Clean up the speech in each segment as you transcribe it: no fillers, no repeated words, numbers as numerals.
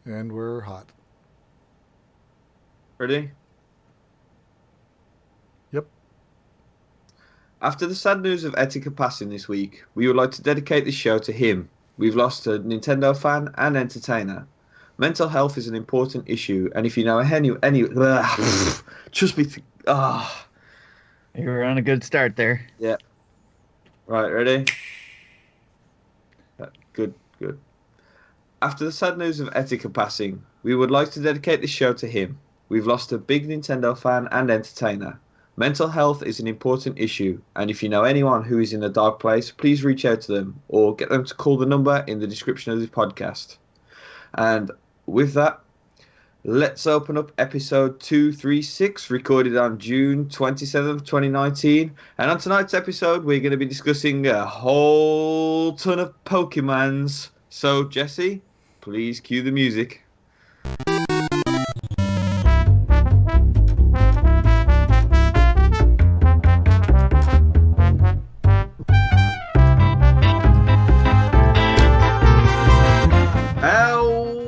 And we're hot. Ready? Yep. After the sad news of Etika passing this week, we would like to dedicate this show to him. We've lost a Nintendo fan and entertainer. Mental health is an important issue, and if you know any trust me. You were on a good start there. Yeah. Right, ready? Good, good. After the sad news of Etika passing, we would like to dedicate this show to him. We've lost a big Nintendo fan and entertainer. Mental health is an important issue, and if you know anyone who is in a dark place, please reach out to them or get them to call the number in the description of this podcast. And with that, let's open up episode 236, recorded on June 27th, 2019. And on tonight's episode, we're going to be discussing a whole ton of Pokemons. So, Jesse, please cue the music.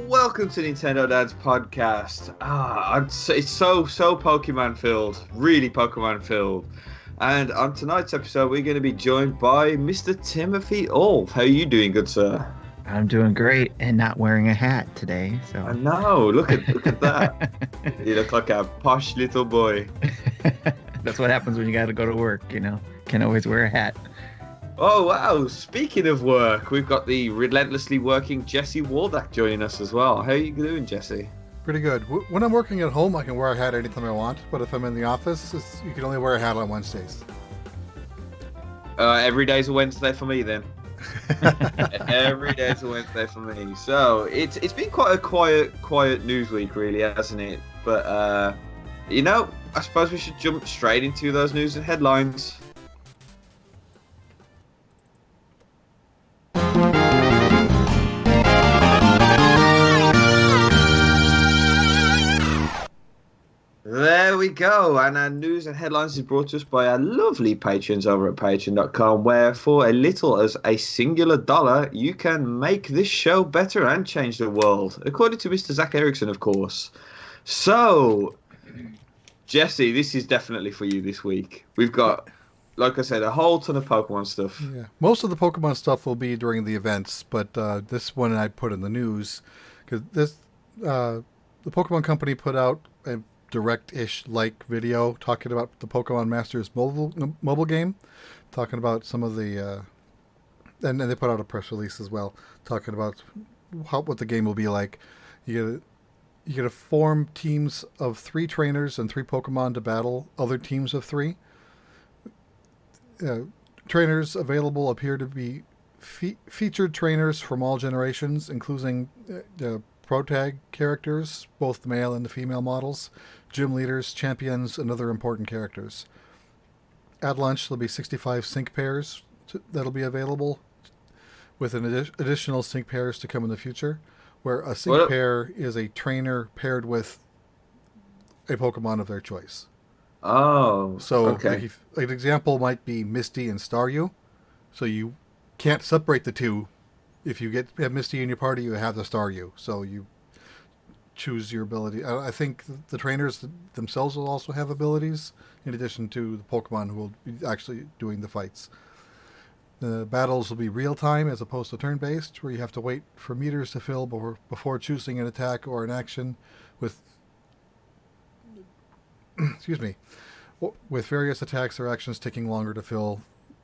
Welcome to Nintendo Dad's podcast. It's so Pokemon filled, really Pokemon filled. And on tonight's episode, we're going to be joined by Mr. Timothy Ulf. How are you doing, good sir? I'm doing great and not wearing a hat today. I So know. Look at that. You look like a posh little boy. that's what happens when you got to go to work. Can't always wear a hat. Oh wow! Speaking of work, we've got the relentlessly working Jesse Waldock joining us as well. How are you doing, Jesse? Pretty good. When I'm working at home, I can wear a hat anytime I want. But if I'm in the office, you can only wear a hat on Wednesdays. Every day's a Wednesday for me then. Every day's a Wednesday for me. So it's been quite a quiet news week, really, hasn't it? But I suppose we should jump straight into those news and headlines. There we go, and our news and headlines is brought to us by our lovely patrons over at patreon.com, where for a little as a singular dollar, you can make this show better and change the world, according to Mr. Zach Erickson, of course. So, Jesse, this is definitely for you this week. We've got, like I said, a whole ton of Pokemon stuff. Yeah. Most of the Pokemon stuff will be during the events, but this one I put in the news because the Pokemon Company put out a direct-ish like video talking about the Pokemon Masters mobile game, talking about some of the and they put out a press release as well talking about what the game will be like. You get to form teams of 3 trainers and 3 Pokemon to battle other teams of 3. Trainers available appear to be featured trainers from all generations, including Protag characters, both the male and the female models, gym leaders, champions, and other important characters. At launch, there'll be 65 sync pairs that'll be available, with an additional sync pairs to come in the future, where a sync What? pair is a trainer paired with a Pokemon of their choice. Oh, So, okay. like an example might be Misty and Staryu. So you can't separate the two. If you have Misty in your party, you have the Staryu. So you choose your ability. I think the trainers themselves will also have abilities, in addition to the Pokemon who will be actually doing the fights. The battles will be real time as opposed to turn based, where you have to wait for meters to fill before choosing an attack or an action, with excuse me, with various attacks or actions taking longer to fill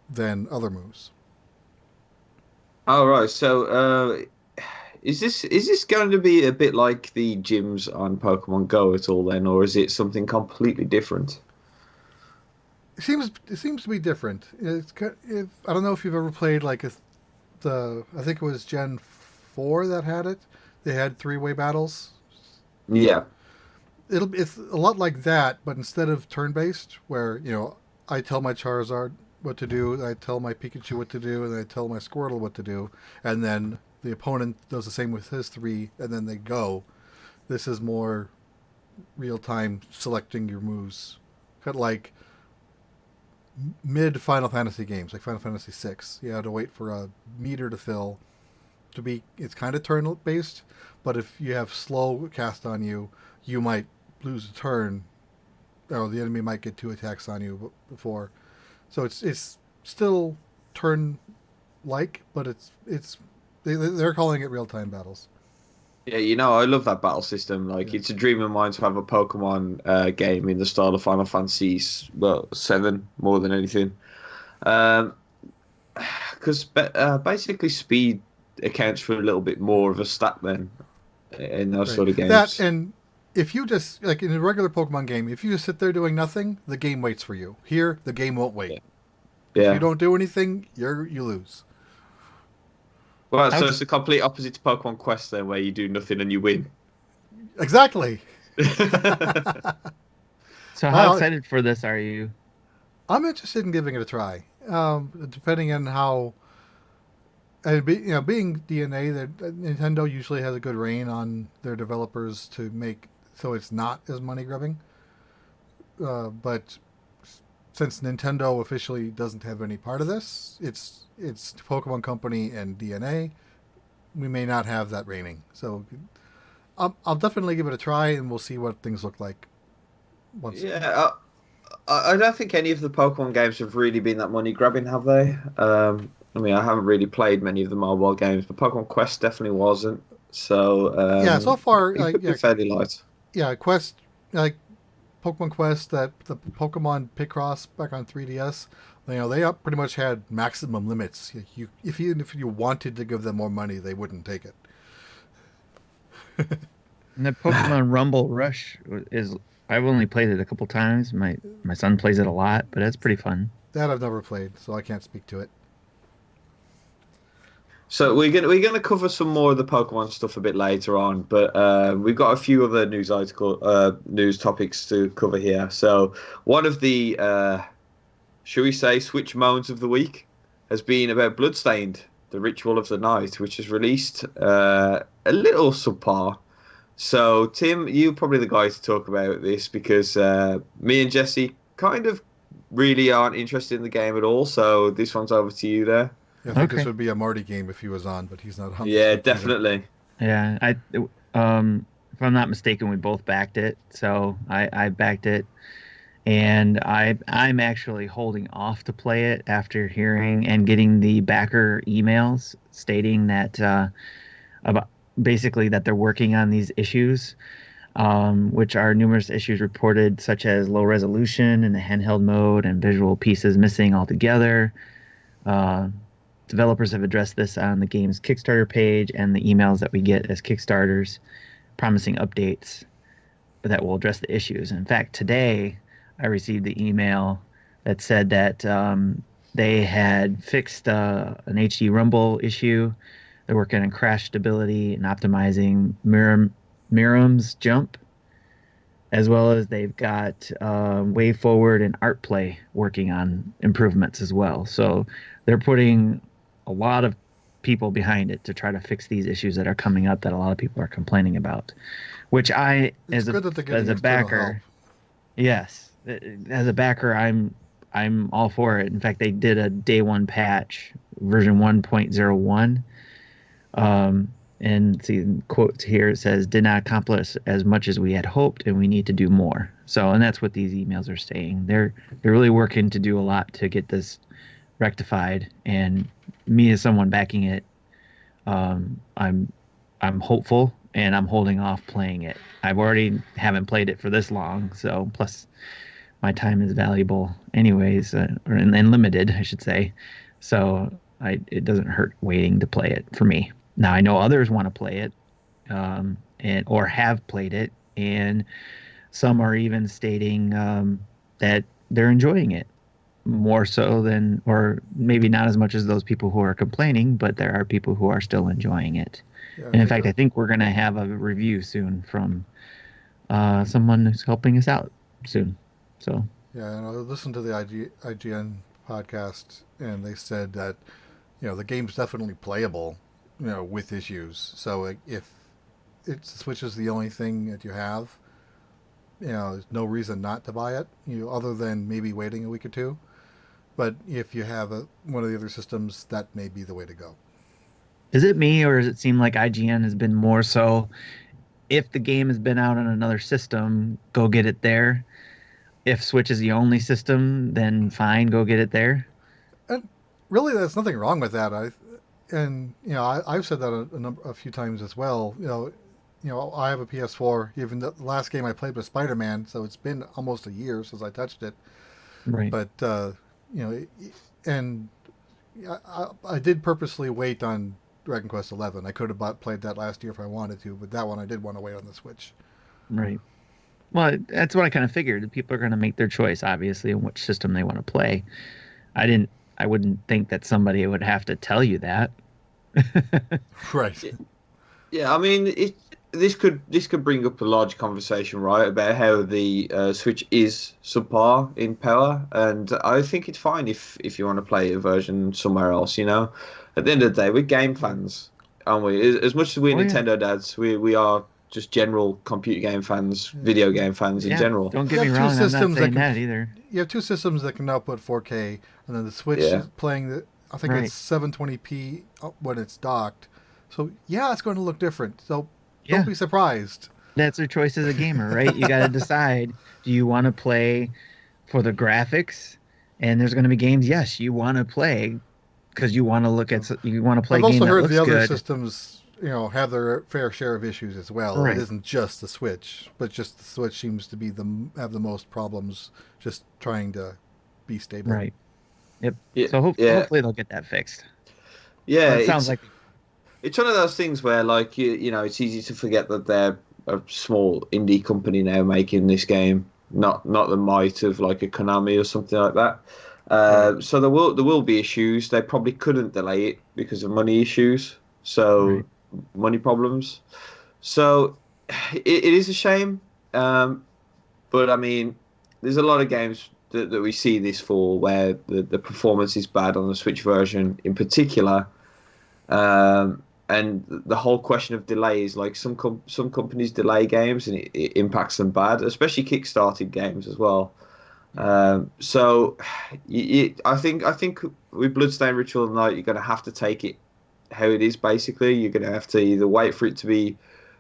than other moves. All right. So, is this going to be a bit like the gyms on Pokemon Go at all then, or is it something completely different? It seems to be different. I don't know if you've ever played like I think it was Gen 4 that had it. They had 3-way battles. Yeah. It's a lot like that, but instead of turn based, where I tell my Charizard what to do, I tell my Pikachu what to do, and I tell my Squirtle what to do, and then the opponent does the same with his 3, and then they go. This is more real time selecting your moves, kind of like mid Final Fantasy games, like Final Fantasy 6. You had to wait for a meter to fill, to be. It's kind of turn based, but if you have slow cast on you, you might lose a turn, or the enemy might get 2 attacks on you before. So it's still turn like, but they're calling it real time battles. Yeah, I love that battle system. Like, Yeah. it's a dream of mine to have a Pokemon game in the style of Final Fantasy's, well, 7 more than anything. Because basically speed accounts for a little bit more of a stat then in those Right. sort of That games. and if you just like in a regular Pokemon game, if you just sit there doing nothing, the game waits for you. Here, the game won't wait. Yeah. If you Yeah. don't do anything, you lose. Well, How so it's the complete opposite to Pokemon Quest then, where you do nothing and you win. Exactly. so how Well, excited for this are you? I'm interested in giving it a try. Depending on how, and being DNA, that Nintendo usually has a good reign on their developers to make so it's not as money grubbing. But since Nintendo officially doesn't have any part of this, it's Pokemon Company and DNA. We may not have that reigning, so I'll definitely give it a try, and we'll see what things look like once. Yeah, I don't think any of the Pokemon games have really been that money grabbing, have they? I mean, I haven't really played many of the mobile games, but Pokemon Quest definitely wasn't. So Yeah, so far, it could be yeah, fairly light. yeah, Quest, like Pokemon Quest, that the Pokemon Picross back on 3DS, they pretty much had maximum limits. Even if you wanted to give them more money, they wouldn't take it. And the Pokemon Rumble Rush is I've only played it a couple times. My son plays it a lot, but it's pretty fun. That I've never played, so I can't speak to it. So we're gonna cover some more of the Pokemon stuff a bit later on, but we've got a few other news topics to cover here. So one of the should we say Switch moans of the week has been about Bloodstained, the Ritual of the Night, which is released a little subpar. So Tim, you're probably the guy to talk about this because me and Jesse kind of really aren't interested in the game at all. So this one's over to you there. Yeah, I think this Okay. would be a Marty game if he was on, but he's not on this Yeah, week either. definitely. Yeah, if I'm not mistaken, we both backed it. So I backed it, and I'm actually holding off to play it after hearing and getting the backer emails stating that about basically that they're working on these issues, which are numerous issues reported, such as low resolution in the handheld mode and visual pieces missing altogether. Uh, Developers have addressed this on the game's Kickstarter page and the emails that we get as Kickstarters, promising updates that will address the issues. In fact, today I received the email that said that they had fixed an HD Rumble issue. They're working on crash stability and optimizing Miram's jump, as well as they've got Way Forward and Art Play working on improvements as well. So they're putting a lot of people behind it to try to fix these issues that are coming up that a lot of people are complaining about. Which I, It's good that they're as getting a external help. backer, yes, as a backer, I'm all for it. In fact, they did a day one patch, version 1.01. And see quotes here, it says did not accomplish as much as we had hoped and we need to do more. So, and that's what these emails are saying. They're really working to do a lot to get this rectified, and me as someone backing it, I'm hopeful and I'm holding off playing it. I've already haven't played it for this long, so plus my time is valuable anyways, and limited, I should say. So it doesn't hurt waiting to play it for me. Now I know others want to play it, and or have played it, and some are even stating that they're enjoying it more so than, or maybe not as much as those people who are complaining, but there are people who are still enjoying it. Yeah, I And in think fact, I think we're going to have a review soon from someone who's helping us out soon. So, yeah, and I listened to the IGN podcast, and they said that the game's definitely playable, with issues. So if Switch is the only thing that you have, there's no reason not to buy it, other than maybe waiting a week or two. But if you have one of the other systems, that may be the way to go. Is it me, or does it seem like IGN has been more so? If the game has been out on another system, go get it there. If Switch is the only system, then fine, go get it there. And really, there's nothing wrong with that. I've said that a few times as well. I have a PS4. Even the last game I played was Spider-Man, so it's been almost a year since I touched it. Right. But you know, and I did purposely wait on Dragon Quest 11. I could have played that last year if I wanted to, but that one I did want to wait on the Switch. Right. Well, that's what I kind of figured. People are going to make their choice, obviously, in which system they want to play. I didn't. I wouldn't think that somebody would have to tell you that. Right. Yeah, I mean, this could bring up a large conversation, right, about how the Switch is subpar in power, and I think it's fine if you want to play a version somewhere else. At the end of the day, we're game fans, aren't we? As much as we're Oh yeah. Nintendo dads, we are just general computer game fans, video game fans in Yeah. general. Don't You get me have two wrong. I'm not systems that saying can that either. You have two systems that can output 4K, and then the Switch Yeah. is playing I think Right. it's 720p when it's docked. So yeah, it's going to look different. So Yeah. don't be surprised. That's their choice as a gamer, right? You got to decide: do you want to play for the graphics? And there's going to be games, yes, you want to play because you want to you want to play I've a game also that heard looks the other good. systems, have their fair share of issues as well. Right. It isn't just the Switch, but just the Switch seems to be have the most problems just trying to be stable. Right. Yep. Yeah, So yeah, hopefully they'll get that fixed. yeah. But it sounds like It's one of those things where, like, it's easy to forget that they're a small indie company now making this game, not the might of like a Konami or something like that. Right. So there will be issues. They probably couldn't delay it because of money issues. So right. money problems. So it is a shame. But I mean, there's a lot of games that we see this for where the performance is bad on the Switch version in particular. And the whole question of delays, like some companies delay games and it impacts them bad, especially kickstarted games as well. So I think with Bloodstained Ritual of the Night, you're going to have to take it how it is. Basically, you're going to have to either wait for it to be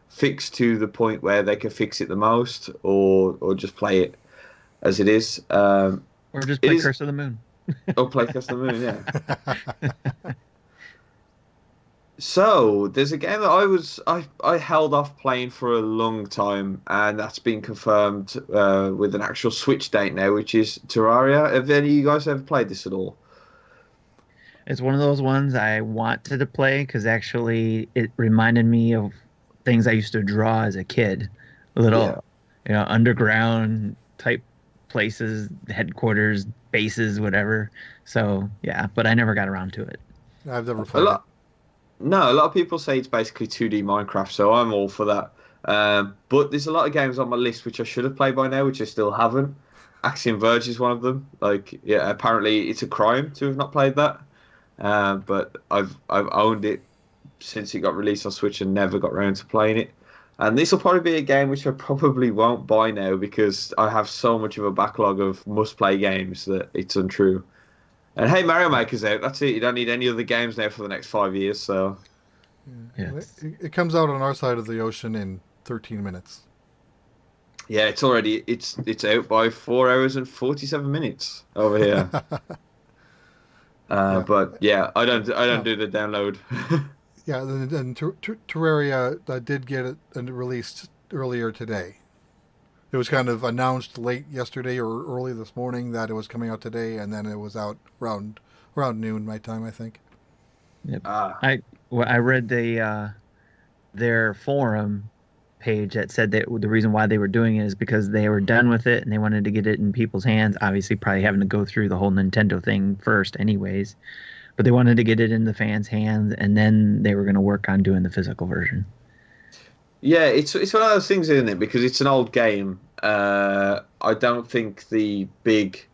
fixed to the point where they can fix it the most, or just play it as it is. Or just It play is- Curse of the Moon. Or play Custom Moon, yeah. So there's a game that I held off playing for a long time, and that's been confirmed with an actual Switch date now, which is Terraria. Have any of you guys ever played this at all? It's one of those ones I wanted to play because actually it reminded me of things I used to draw as a kid. Little, underground type places, headquarters, bases, whatever. So yeah, but I never got around to it. I've never A played it. lot, no, a lot of people say it's basically 2D Minecraft, so I'm all for that. But there's a lot of games on my list which I should have played by now, which I still haven't. Axiom Verge is one of them. Like, yeah, apparently it's a crime to have not played that. But I've owned it since it got released on Switch and never got around to playing it. And this will probably be a game which I probably won't buy now because I have so much of a backlog of must-play games that it's untrue. And hey, Mario Maker's out. That's it. You don't need any other games now for the next 5 years. So Yes. It comes out on our side of the ocean in 13 minutes. yeah, it's out by 4 hours and 47 minutes over here. Yeah. But yeah, I don't Yeah. do the download. Yeah, and Terraria did get it released earlier today. It was kind of announced late yesterday or early this morning that it was coming out today, and then it was out around noon my time, I think. Yep. Ah, I read their forum page that said that the reason why they were doing it is because they were done with it and they wanted to get it in people's hands. Obviously, probably having to go through the whole Nintendo thing first, anyways. But they wanted to get it in the fans' hands, and then they were going to work on doing the physical version. yeah, it's one of those things, isn't it? Because it's an old game. I don't think the big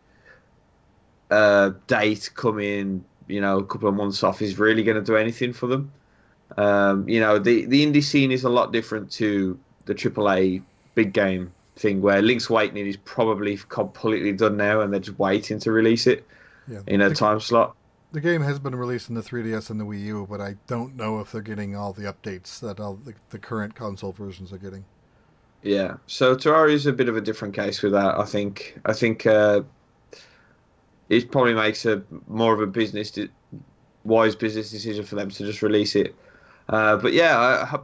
date coming, a couple of months off is really going to do anything for them. The indie scene is a lot different to the AAA big game thing, where Link's Awakening is probably completely done now, and they're just waiting to release it Yeah, in a time slot. the game has been released in the 3DS and the Wii U, but I don't know if they're getting all the updates that all the current console versions are getting. Yeah. So Terraria is a bit of a different case with that. I think it probably makes a more of a wise business decision for them to just release it. But yeah,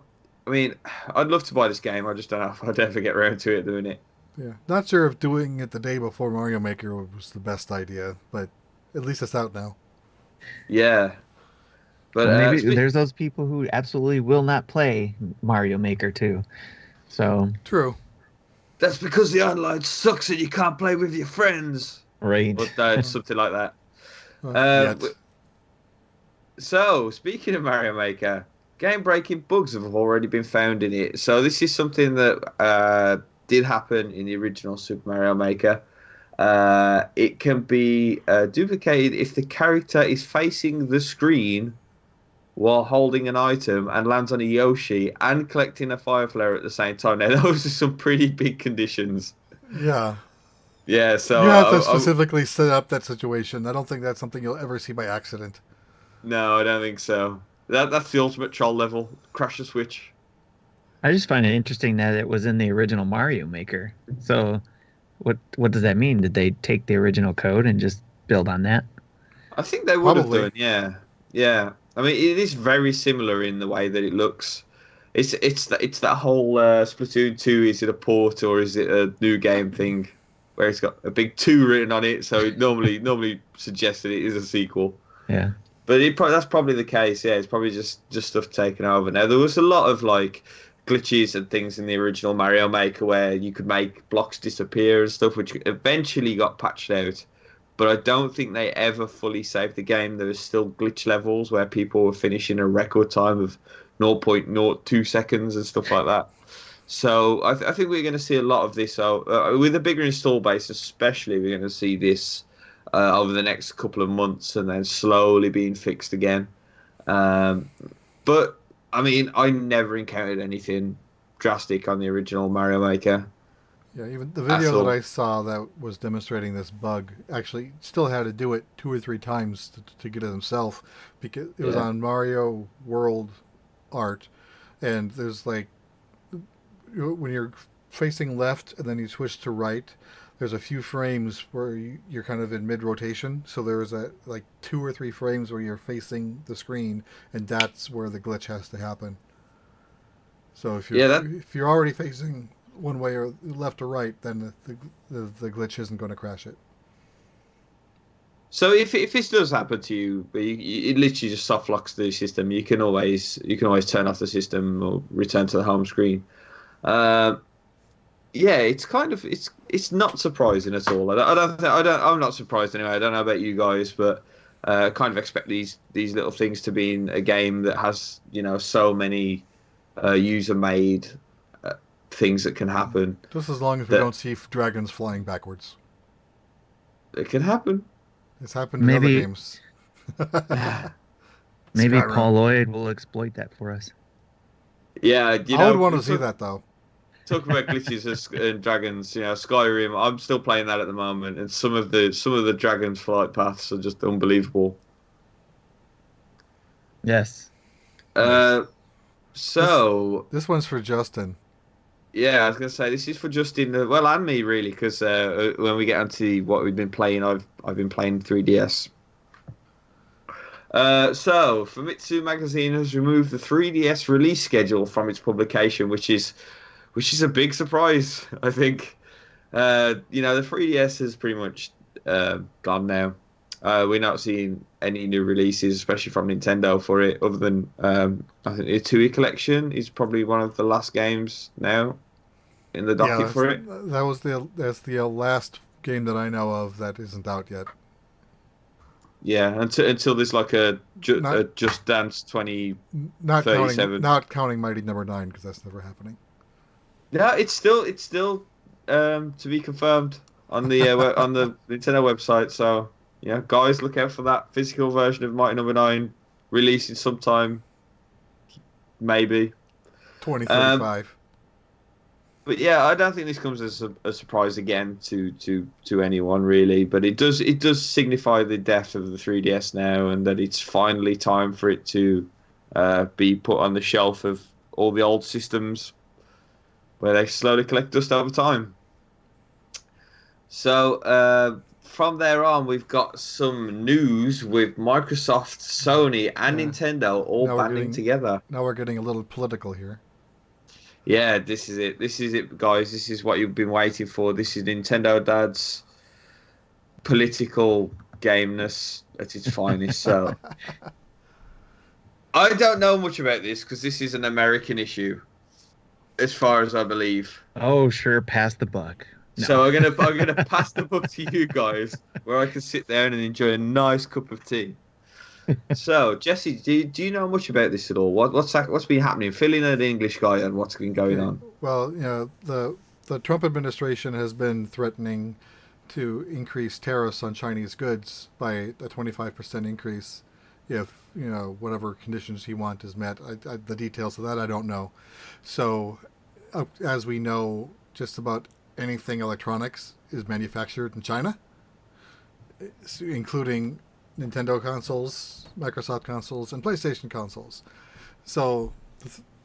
I mean, I'd love to buy this game. I just don't know if I'd ever get around to it doing it. Yeah, not sure if doing it the day before Mario Maker was the best idea, but at least it's out now. Yeah, but Well, maybe there's those people who absolutely will not play Mario Maker 2. So, True. that's because the online sucks and you can't play with your friends. right. But it's something like that. Yet. So, speaking of Mario Maker, game-breaking bugs have already been found in it. So this is something that did happen in the original Super Mario Maker. It can be duplicated if the character is facing the screen while holding an item and lands on a Yoshi and collecting a fire flare at the same time. Now, those are some pretty big conditions. Yeah. Yeah, so You have to specifically set up that situation. I don't think that's something you'll ever see by accident. no, I don't think so. That's the ultimate troll level. Crash the switch. I just find it interesting that it was in the original Mario Maker. So, what does that mean? Did they take the original code and just build on that? I think they would Probably. have done, yeah. Yeah. I mean, it is very similar in the way that it looks. It's that whole Splatoon 2, is it a port or is it a new game thing where it's got a big 2 written on it, so it normally suggests that it is a sequel. Yeah. But that's probably the case. Yeah, it's probably just stuff taken over. Now there was a lot of like glitches and things in the original Mario Maker where you could make blocks disappear and stuff, which eventually got patched out. But I don't think they ever fully saved the game. There was still glitch levels where people were finishing a record time of 0.02 seconds and stuff like that. So I think we're going to see a lot of this. With a bigger install base, especially, we're going to see this over the next couple of months and then slowly being fixed again. But I mean, I never encountered anything drastic on the original Mario Maker. Yeah, even the video all. that I saw that was demonstrating this bug actually still had to do it 2 or 3 times to get it himself because it was Yeah. on Mario World art, and there's like when you're facing left and then you switch to right, there's a few frames where you're kind of in mid rotation. So there's like 2 or 3 frames where you're facing the screen, and that's where the glitch has to happen. So Yeah, if you're already facing one way or left or right, then the glitch isn't going to crash it. so if this does happen to you, it literally just soft locks the system. You can always turn off the system or return to the home screen. Uh, yeah, it's kind of it's not surprising at all. I'm not surprised anyway. I don't know about you guys, but I kind of expect these little things to be in a game that has so many user made things that can happen. Just as long as we That don't see dragons flying backwards. it can happen. It's happened in other Maybe games. maybe Skyrim. Paul Lloyd will exploit that for us. Yeah, I would want to see that though. Talking about glitches and dragons, Skyrim. I'm still playing that at the moment, and some of the dragons flight paths are just unbelievable. Yes. Uh, so This one's for Justin. yeah, I was gonna say this is for Justin, well, and me really, because when we get onto what we've been playing, I've been playing 3DS. So Famitsu Magazine has removed the 3DS release schedule from its publication, which is a big surprise, I think. The 3DS is pretty much gone now. We're not seeing any new releases, especially from Nintendo for it, other than I think the Tui Collection is probably one of the last games now in the docket for it. That's the last game that I know of that isn't out yet. Yeah, until there's like a Just Dance Not 2037. counting Mighty Number 9 because that's never happening. Yeah, it's still to be confirmed on the on the Nintendo website. So yeah, guys, look out for that physical version of Mighty Number 9 releasing sometime, maybe. 2035. But yeah, I don't think this comes as a surprise again to anyone really. But it does signify the death of the 3DS now, and that it's finally time for it to be put on the shelf of all the old systems where they slowly collect dust over time. So from there on, we've got some news with Microsoft, Sony, and Yeah. Nintendo all Now we're banding getting together. now we're getting a little political here. Yeah, this is it. This is it, guys. This is what you've been waiting for. This is Nintendo Dad's political gameness at its finest. So I don't know much about this because this is an American issue, as far as I believe. Oh, sure, pass the buck. So No. I'm gonna pass the book to you guys, where I can sit down and enjoy a nice cup of tea. So Jesse, do you know much about this at all? What's been happening? Fill in an English guy on what's been going Okay. on. Well, the Trump administration has been threatening to increase tariffs on Chinese goods by a 25% increase if, whatever conditions he want is met. The details of that I don't know. So, as we know, just about anything electronics is manufactured in China, including Nintendo consoles, Microsoft consoles, and PlayStation consoles. So,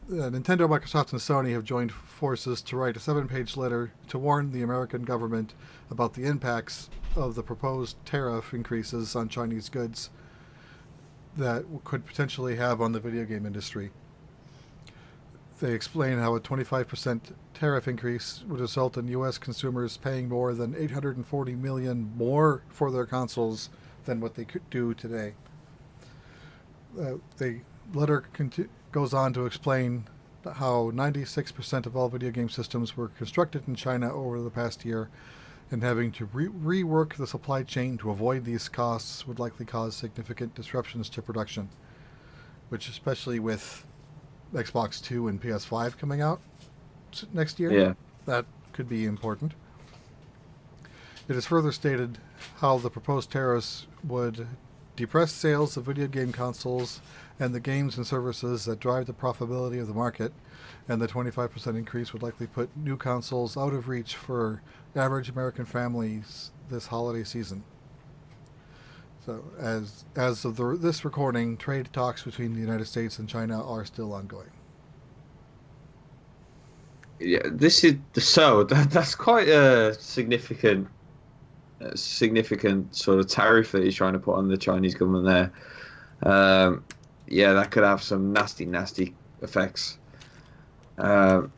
Nintendo, Microsoft, and Sony have joined forces to write a 7-page letter to warn the American government about the impacts of the proposed tariff increases on Chinese goods that could potentially have on the video game industry. They explain how a 25% tariff increase would result in U.S. consumers paying more than $840 million more for their consoles than what they could do today. The letter goes on to explain how 96% of all video game systems were constructed in China over the past year, and having to rework the supply chain to avoid these costs would likely cause significant disruptions to production, which, especially with Xbox 2 and PS5 coming out next year, Yeah. that could be important. It is further stated how the proposed tariffs would depress sales of video game consoles and the games and services that drive the profitability of the market, and the 25% increase would likely put new consoles out of reach for average American families this holiday season. So, as of this recording, trade talks between the United States and China are still ongoing. Yeah, this is so that's quite a significant sort of tariff that he's trying to put on the Chinese government there. Yeah, that could have some nasty effects. Nothing's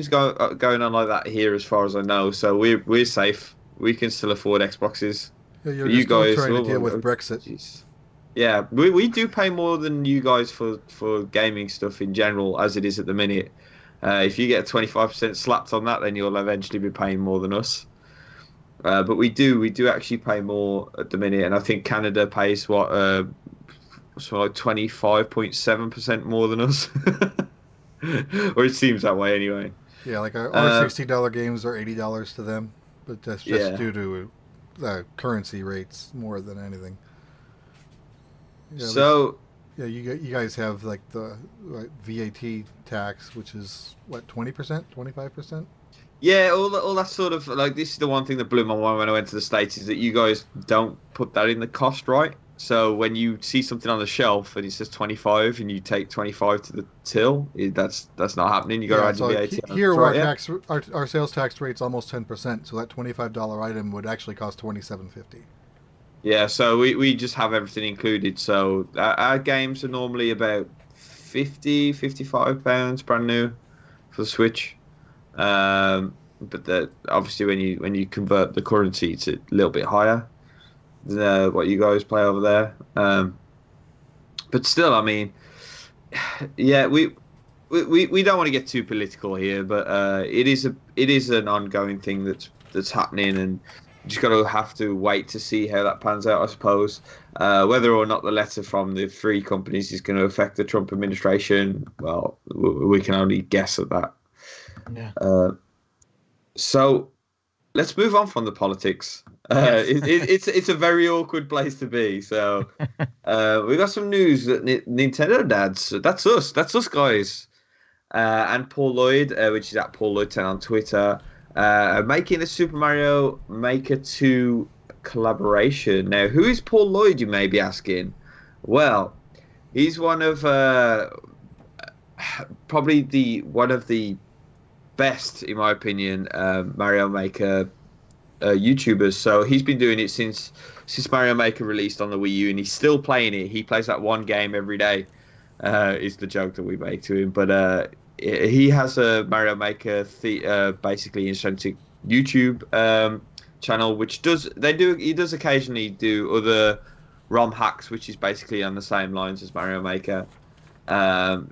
going on like that here, as far as I know. So we're safe. We can still afford Xboxes. Yeah, you're You still guys, trying to deal with Brexit. Jeez. Yeah, we do pay more than you guys for gaming stuff in general, as it is at the minute. If you get 25% slapped on that, then you'll eventually be paying more than us. But we do actually pay more at the minute, and I think Canada pays what, so like 25.7% more than us, or it seems that way anyway. Yeah, like our $60 games are $80 to them, but that's just Yeah. due to currency rates more than anything. Yeah, So you guys have like the VAT tax, which is what, 20%, 25%. yeah, all that sort of like, this is the one thing that blew my mind when I went to the States, is that you guys don't put that in the cost, right? So when you see something on the shelf and it says 25 and you take 25 to the till, that's not happening. You got to Yeah, add so the VAT on. here Right, yeah? our sales tax rate's almost 10%, so that $25 item would actually cost $27.50. Yeah, so we just have everything included. So our games are normally about 55 pounds brand new for the Switch. But obviously when you convert the currency, it's a little bit higher than what you guys play over there. But still, I mean, yeah, we don't want to get too political here, but it is an ongoing thing that's happening, and you just got to have to wait to see how that pans out, I suppose. Whether or not the letter from the three companies is going to affect the Trump administration, well, we can only guess at that. Yeah. So let's move on from the politics. It's a very awkward place to be. So we got some news that Nintendo dads, that's us guys, and Paul Lloyd, which is at Paul Lloyd 10 on Twitter, making a Super Mario Maker 2 collaboration. Now, who is Paul Lloyd, you may be asking? Well, he's one of probably the one of the best, in my opinion, Mario Maker YouTubers. So he's been doing it since Mario Maker released on the Wii U, and he's still playing it. He plays that one game every day. Is the joke that we make to him, but he has a Mario Maker basically intrinsic YouTube channel, which he does occasionally do other ROM hacks, which is basically on the same lines as Mario Maker.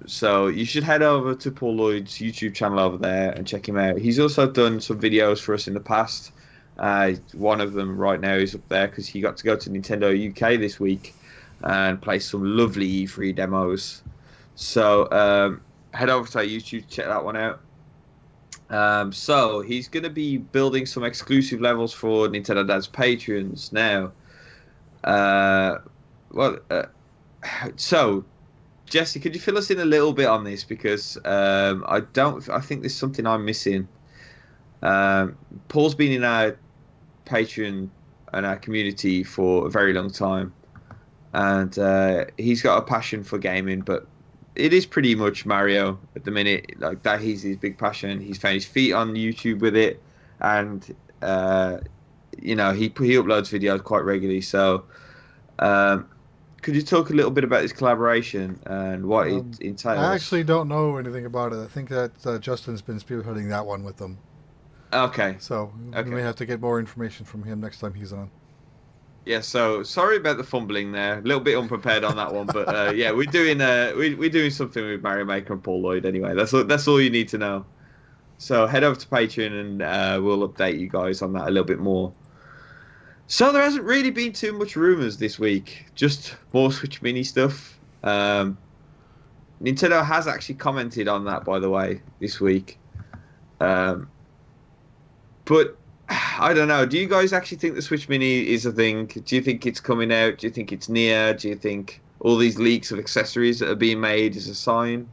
So you should head over to Paul Lloyd's YouTube channel over there and check him out. He's also done some videos for us in the past. One of them right now is up there because he got to go to Nintendo UK this week and play some lovely E3 demos. So head over to our YouTube to check that one out. So he's going to be building some exclusive levels for Nintendo Dad's patrons now. So Jesse, could you fill us in a little bit on this, because I think there's something I'm missing. Paul's been in our Patreon and our community for a very long time, and he's got a passion for gaming, but it is pretty much Mario at the minute. Like that, he's his big passion. He's found his feet on YouTube with it, and he uploads videos quite regularly. So, could you talk a little bit about this collaboration and what it entails? I actually don't know anything about it. I think that Justin's been spearheading that one with them. Okay. So we may have to get more information from him next time he's on. Yeah, so sorry about the fumbling there. A little bit unprepared on that one, but yeah, we're doing something with Mario Maker and Paul Lloyd anyway. That's all you need to know. So head over to Patreon and we'll update you guys on that a little bit more. So there hasn't really been too much rumors this week, just more Switch Mini stuff. Nintendo has actually commented on that, by the way, this week. But I don't know. Do you guys actually think the Switch Mini is a thing? Do you think it's coming out? Do you think it's near? Do you think all these leaks of accessories that are being made is a sign?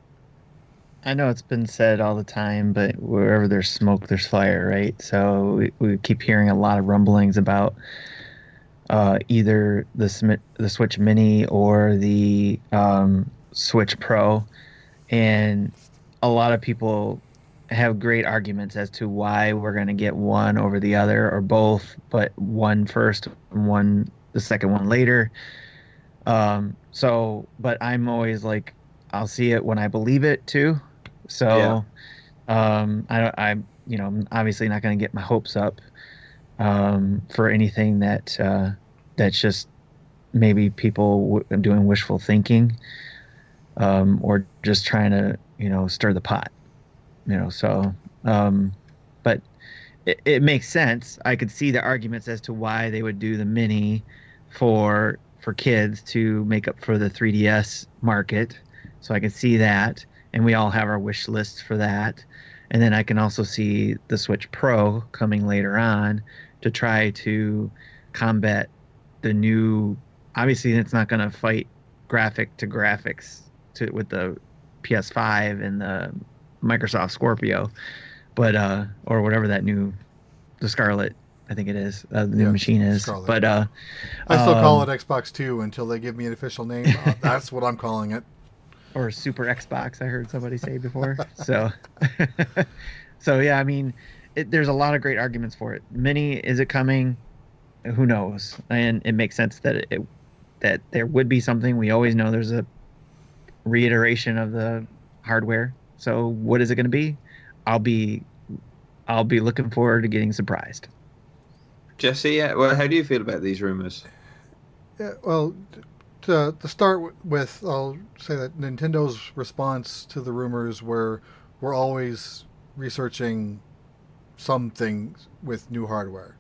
I know it's been said all the time, but wherever there's smoke, there's fire, right? So we keep hearing a lot of rumblings about either the Switch Mini or the Switch Pro, and a lot of people have great arguments as to why we're going to get one over the other or both, but one first and the second one later. But I'm always like, I'll see it when I believe it too. So I'm obviously not going to get my hopes up for anything that's just maybe people doing wishful thinking, or just trying to stir the pot. But it makes sense. I could see the arguments as to why they would do the mini for kids to make up for the 3DS market. So I can see that, and we all have our wish lists for that. And then I can also see the Switch Pro coming later on to try to combat the new. Obviously, it's not going to fight graphics with the PS5 and the Microsoft Scorpio, but or whatever the Scarlet, I think it is, the new machine is. Scarlet. But I still call it Xbox 2 until they give me an official name. That's what I'm calling it. Or Super Xbox, I heard somebody say before. So so yeah, I mean, there's a lot of great arguments for it. Mini, is it coming? Who knows? And it makes sense that that there would be something. We always know there's a reiteration of the hardware. So what is it going to be? I'll be looking forward to getting surprised. Jesse, well, how do you feel about these rumors? Yeah, well, to start with, I'll say that Nintendo's response to the rumors we're always researching some things with new hardware,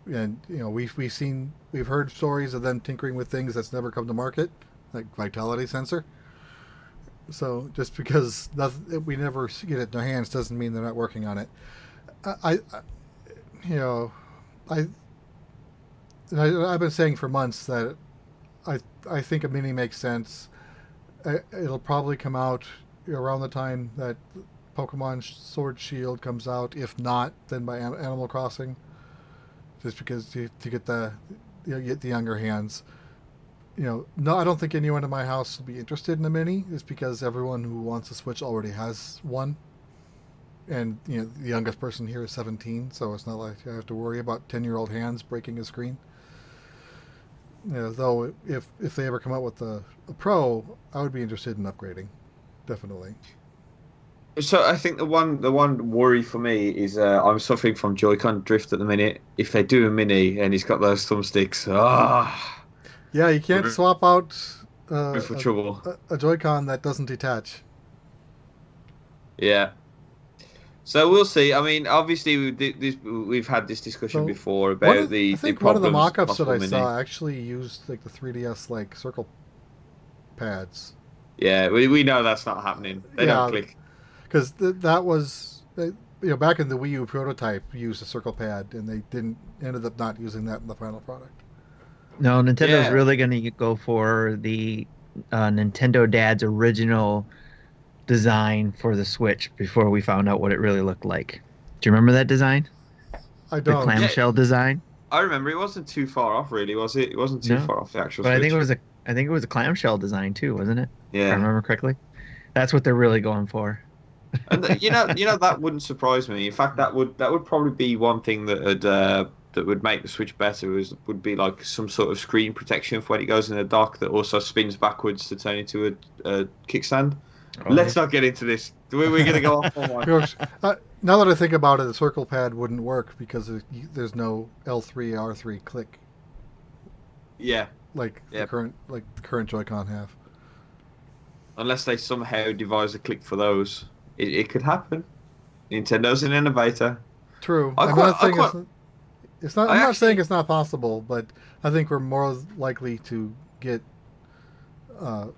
and we've heard stories of them tinkering with things that's never come to market, like Vitality Sensor. So just because we never get it in our hands doesn't mean they're not working on it. I've been saying for months that I think a mini makes sense. It'll probably come out around the time that Pokemon Sword Shield comes out. If not, then by Animal Crossing, just because to get get the younger hands. No, I don't think anyone in my house will be interested in a mini. It's because everyone who wants a Switch already has one, and the youngest person here is 17, so it's not like I have to worry about 10-year-old hands breaking a screen. Though if they ever come out with a Pro, I would be interested in upgrading, definitely. So I think the one worry for me is I'm suffering from Joy-Con drift at the minute. If they do a mini and he's got those thumbsticks, Yeah, you can't swap out we're for trouble. a Joy-Con that doesn't detach. Yeah. So we'll see. I mean, obviously we've had this discussion before about I think one of the mock-ups that I saw actually used like the 3DS like circle pads. Yeah, we know that's not happening. They don't click. Because that was back in the Wii U prototype used a circle pad, and they ended up not using that in the final product. No, Nintendo's really going to go for the Nintendo Dad's original design for the Switch before we found out what it really looked like. Do you remember that design? I don't. The clamshell design? I remember. It wasn't too far off, really, was it? It wasn't too far off the actual But Switch. I think it was a clamshell design too, wasn't it? Yeah. If I remember correctly. That's what they're really going for. And you know that wouldn't surprise me. In fact, that would probably be one thing that would make the Switch better would be like some sort of screen protection for when it goes in the dock that also spins backwards to turn into a kickstand. Oh. Let's not get into this. We're going to go off on one. Now that I think about it, the circle pad wouldn't work because there's no L3 R3 click. Yeah. Like the current Joy-Con have. Unless they somehow devise a click for those. It could happen. Nintendo's an innovator. True. I'm not saying it's not possible, but I think we're more likely to get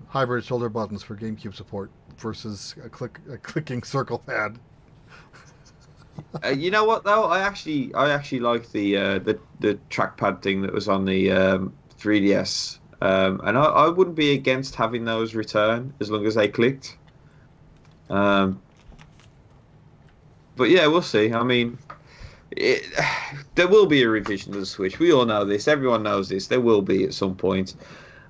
hybrid shoulder buttons for GameCube support versus a clicking circle pad. You know what though? I actually like the trackpad thing that was on the 3DS, and I wouldn't be against having those return as long as they clicked. But yeah, we'll see. I mean, there will be a revision of the Switch. We all know this. Everyone knows this. There will be at some point.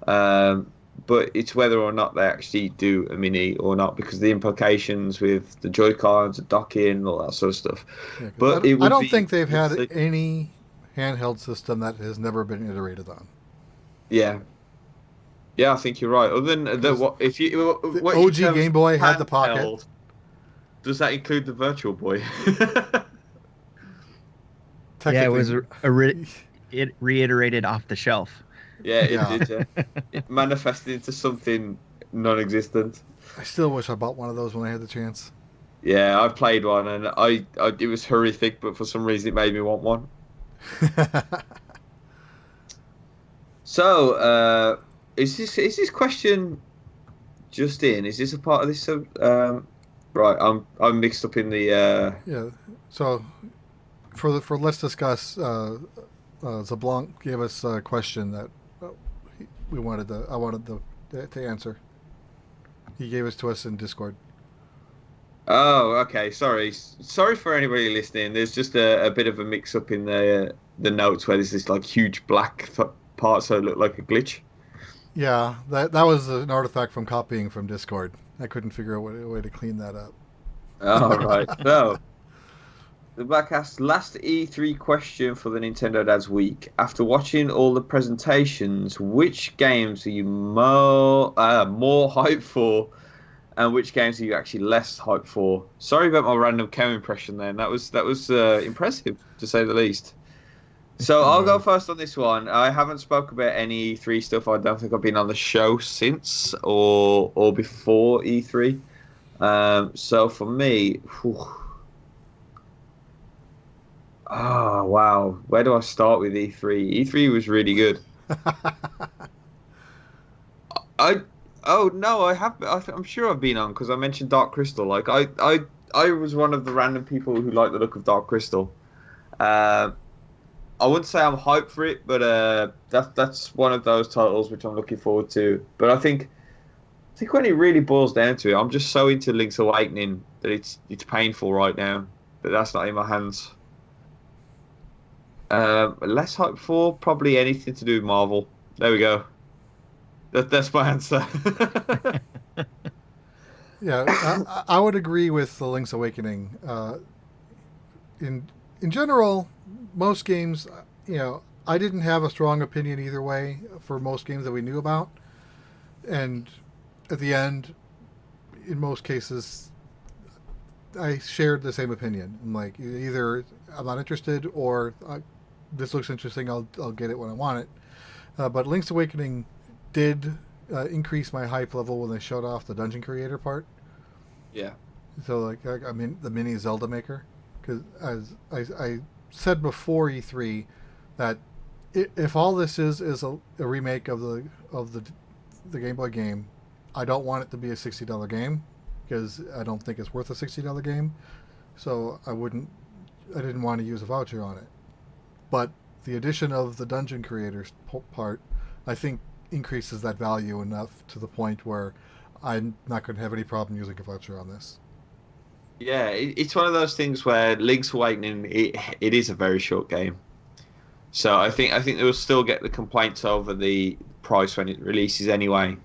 But it's whether or not they actually do a mini or not, because the implications with the Joy-Cons, the docking, all that sort of stuff. Yeah, but I don't think they've had any handheld system that has never been iterated on. Yeah. Yeah, I think you're right. Other than the OG Game Boy had the pocket. Does that include the Virtual Boy? Yeah, it was it reiterated off the shelf. Yeah, it did. It manifested into something non-existent. I still wish I bought one of those when I had the chance. Yeah, I played one, and it was horrific, but for some reason it made me want one. So, is this question just in? Is this a part of this? Right, I'm mixed up in the. Yeah. So, for let's discuss. Zablanc gave us a question that I wanted to answer. He gave it to us in Discord. Oh, okay. Sorry for anybody listening. There's just a bit of a mix-up in the notes where there's this like huge black part, so it looked like a glitch. Yeah, that was an artifact from copying from Discord. I couldn't figure out a way to clean that up. All right. So, the Black asked, last E3 question for the Nintendo Dads Week. After watching all the presentations, which games are you more hyped for, and which games are you actually less hyped for? Sorry about my random cow impression then. That was impressive, to say the least. So I'll go first on this one. I haven't spoke about any E3 stuff. I don't think I've been on the show since or before E3. So for me, oh wow, where do I start with E3? E3 was really good. I'm sure I've been on because I mentioned Dark Crystal. Like I was one of the random people who liked the look of Dark Crystal. I wouldn't say I'm hyped for it, but that's one of those titles which I'm looking forward to. But I think I think when it really boils down to it, I'm just so into Link's Awakening that it's painful right now. But that's not in my hands. Less hype for probably anything to do with Marvel. There we go. That's my answer. Yeah, I would agree with the Link's Awakening. In in general, most games, I didn't have a strong opinion either way for most games that we knew about, and at the end, in most cases, I shared the same opinion. I'm like, either I'm not interested, or this looks interesting. I'll get it when I want it. But Link's Awakening did increase my hype level when they showed off the dungeon creator part. Yeah. So like I mean the mini Zelda maker, because as I said before E3, that if all this is a remake of the Game Boy game, I don't want it to be a $60 game, because I don't think it's worth a $60 game. So I didn't want to use a voucher on it. But the addition of the dungeon creators part, I think, increases that value enough to the point where I'm not going to have any problem using a voucher on this. Yeah, it's one of those things where Link's Awakening it is a very short game. So I think they will still get the complaints over the price when it releases anyway.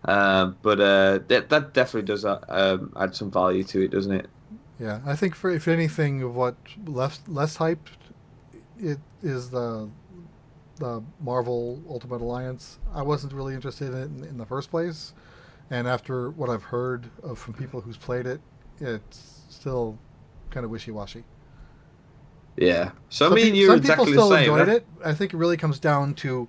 But that definitely does add some value to it, doesn't it? Yeah, I think for if anything of what less hyped it is the Marvel Ultimate Alliance. I wasn't really interested in the first place, and after what I've heard from people who's played it, it's still kind of wishy-washy. Yeah. So me and you are Some people exactly the still same. enjoyed Huh? it. I think it really comes down to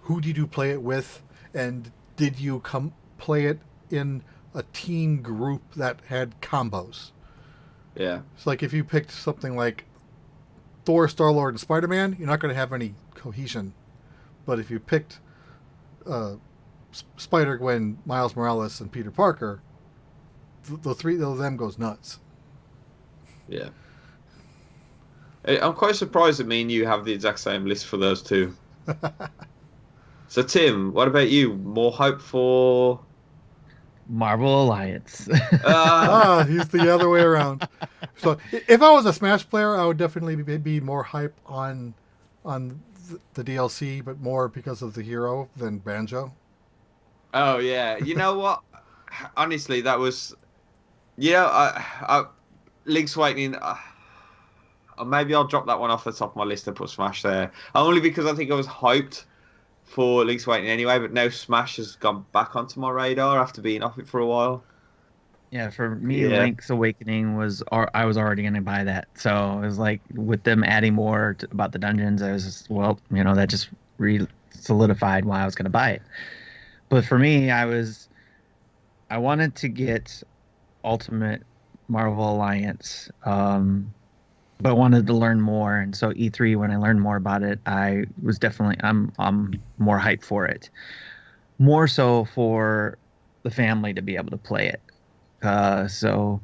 who did you play it with, and did you come play it in a team group that had combos. Yeah. It's like if you picked something like Thor, Star-Lord, and Spider-Man, you're not going to have any cohesion. But if you picked uh, Spider-Gwen, Miles Morales, and Peter Parker, the three of them goes nuts. Yeah. I'm quite surprised that me and you have the exact same list for those two. So Tim, what about you? More hope for? Marvel Alliance. Uh, He's the other way around. So if I was a Smash player, I would definitely be more hype on the DLC, but more because of the hero than Banjo. oh yeah. You know what? Honestly, that was. Link's Awakening. Maybe I'll drop that one off the top of my list and put Smash there. Only because I think I was hyped for Link's Awakening anyway, but now Smash has gone back onto my radar after being off it for a while. Yeah, for me, Yeah, Link's Awakening I was already going to buy that. So it was like with them adding more about the dungeons, I was just, well, that just solidified why I was going to buy it. But for me, I wanted to get Ultimate Marvel Alliance, but wanted to learn more. And so E3, when I learned more about it, I was definitely I'm more hyped for it. More so for the family to be able to play it. So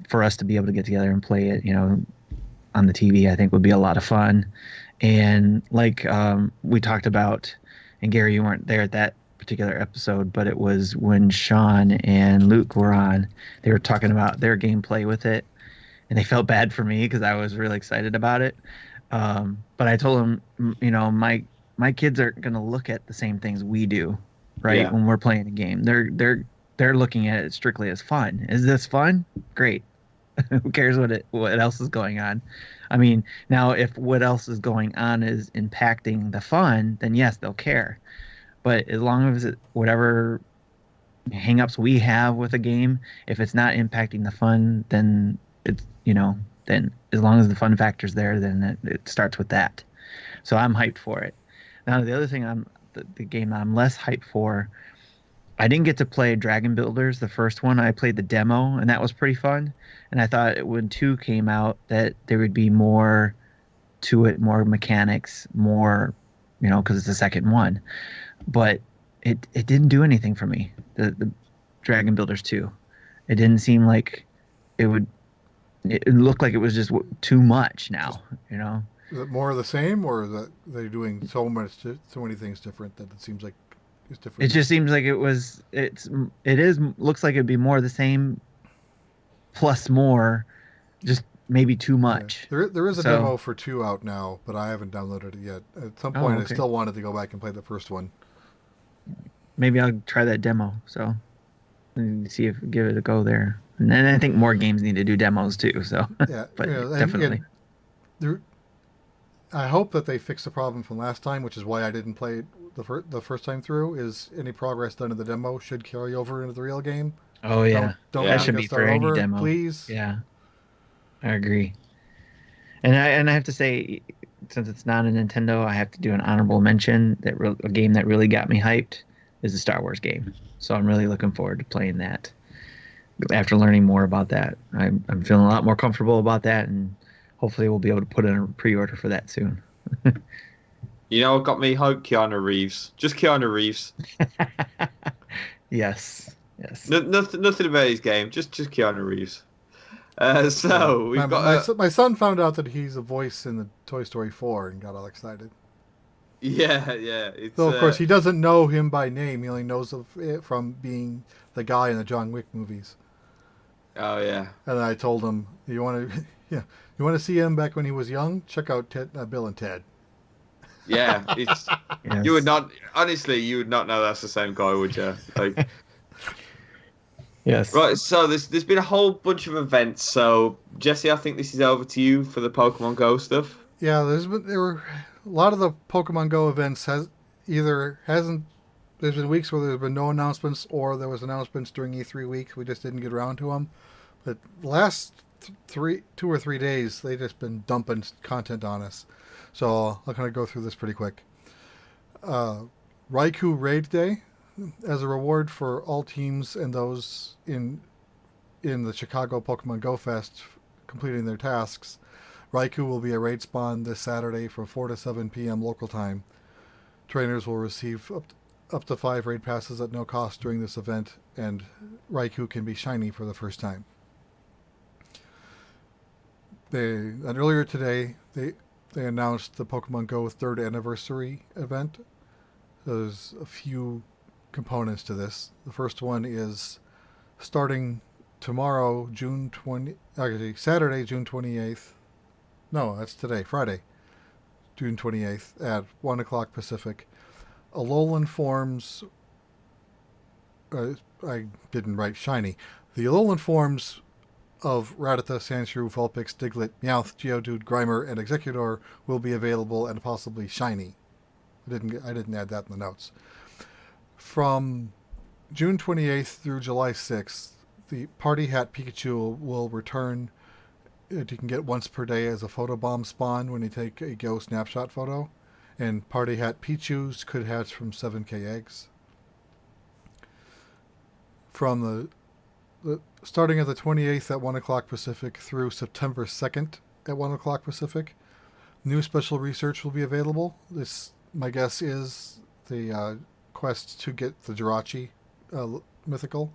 for us to be able to get together and play it, on the TV, I think would be a lot of fun. And like we talked about, and Gary, you weren't there at that particular episode, but it was when Sean and Luke were on. They were talking about their gameplay with it, and they felt bad for me because I was really excited about it. But I told them, my kids aren't going to look at the same things we do, right? yeah, When we're playing a game, they're looking at it strictly as fun. Is this fun? Great. Who cares what else is going on? I mean, now if what else is going on is impacting the fun, then yes, they'll care. But as long as whatever hangups we have with a game, if it's not impacting the fun, then then as long as the fun factor's there, then it starts with that. So I'm hyped for it. Now the other thing the game that I'm less hyped for, I didn't get to play Dragon Builders, the first one. I played the demo, and that was pretty fun. And I thought when 2 came out that there would be more to it, more mechanics, more, because it's the second one. But it didn't do anything for me, the Dragon Builders 2. It didn't seem like it would. It looked like it was just too much now, Is it more of the same, or is that they're doing so many things different that it seems like It's It different. just seems like looks like it'd be more of the same plus more, just maybe too Yeah, much. there is a So, demo for 2 out now, but I haven't downloaded it yet. At some oh, point, I okay. still wanted to go back and play the first one. Maybe I'll try that demo. So, and see if give it a go there. And then I think more games need to do demos too. So, Yeah, but and definitely. there, I hope that they fix the problem from last time, which is why I didn't play it the first time through. Is any progress done in the demo should carry over into the real game. Oh Don't yeah, don't that Yeah. make should us be for start any over, demo. please. Yeah, I agree. And I have to say, since it's not a Nintendo, I have to do an honorable mention that a game that really got me hyped is the Star Wars game. So I'm really looking forward to playing that. After learning more about that, I'm feeling a lot more comfortable about that, and hopefully we'll be able to put in a pre-order for that soon. You know what got me hyped? Keanu Reeves. Just Keanu Reeves. Yes, yes. No, nothing about his game. Just Keanu Reeves. Yeah, So we've got my son found out that he's a voice in the Toy Story 4 and got all excited. yeah. It's Though of course he doesn't know him by name. He only knows of it from being the guy in the John Wick movies. oh yeah, And I told him, "You want to, yeah, you want to see him back when he was young? Check out Bill and Ted." yeah. It's you would Yes. not honestly you would not know that's the same guy, would you? Like Yes. right. So there's been a whole bunch of events. So Jesse, I think this is over to you for the Pokemon Go stuff. Yeah, there were a lot of the Pokemon Go events has either hasn't. There's been weeks where there's been no announcements, or there was announcements during E3 week. We just didn't get around to them. But the last 2 or 3 days, they just been dumping content on us. So I'll kind of go through this pretty quick. Uh, Raikou Raid Day, as a reward for all teams and those in the Chicago Pokemon Go Fest completing their tasks. Raikou will be a raid spawn this Saturday from 4 to 7 p.m. local time. Trainers will receive up to 5 raid passes at no cost during this event, and Raikou can be shiny for the first time. And earlier today, they announced the Pokemon Go 3rd anniversary event. There's a few components to this. The first one is starting tomorrow, actually Saturday, June 28th. No, that's today, Friday, June 28th at 1 o'clock Pacific. Alolan forms, I didn't write shiny. The Alolan forms of Rattata, Sandshrew, Vulpix, Diglett, Meowth, Geodude, Grimer, and Executor will be available and possibly shiny. I didn't add that in the notes. From June 28th through July 6th, the Party Hat Pikachu will return. You can get once per day as a photobomb spawn when you take a Go snapshot photo. And Party Hat Pichus could hatch from 7k eggs. From starting at the 28th at 1 o'clock Pacific through September 2nd at 1 o'clock Pacific, new special research will be available. This, my guess, is the quest to get the Jirachi mythical.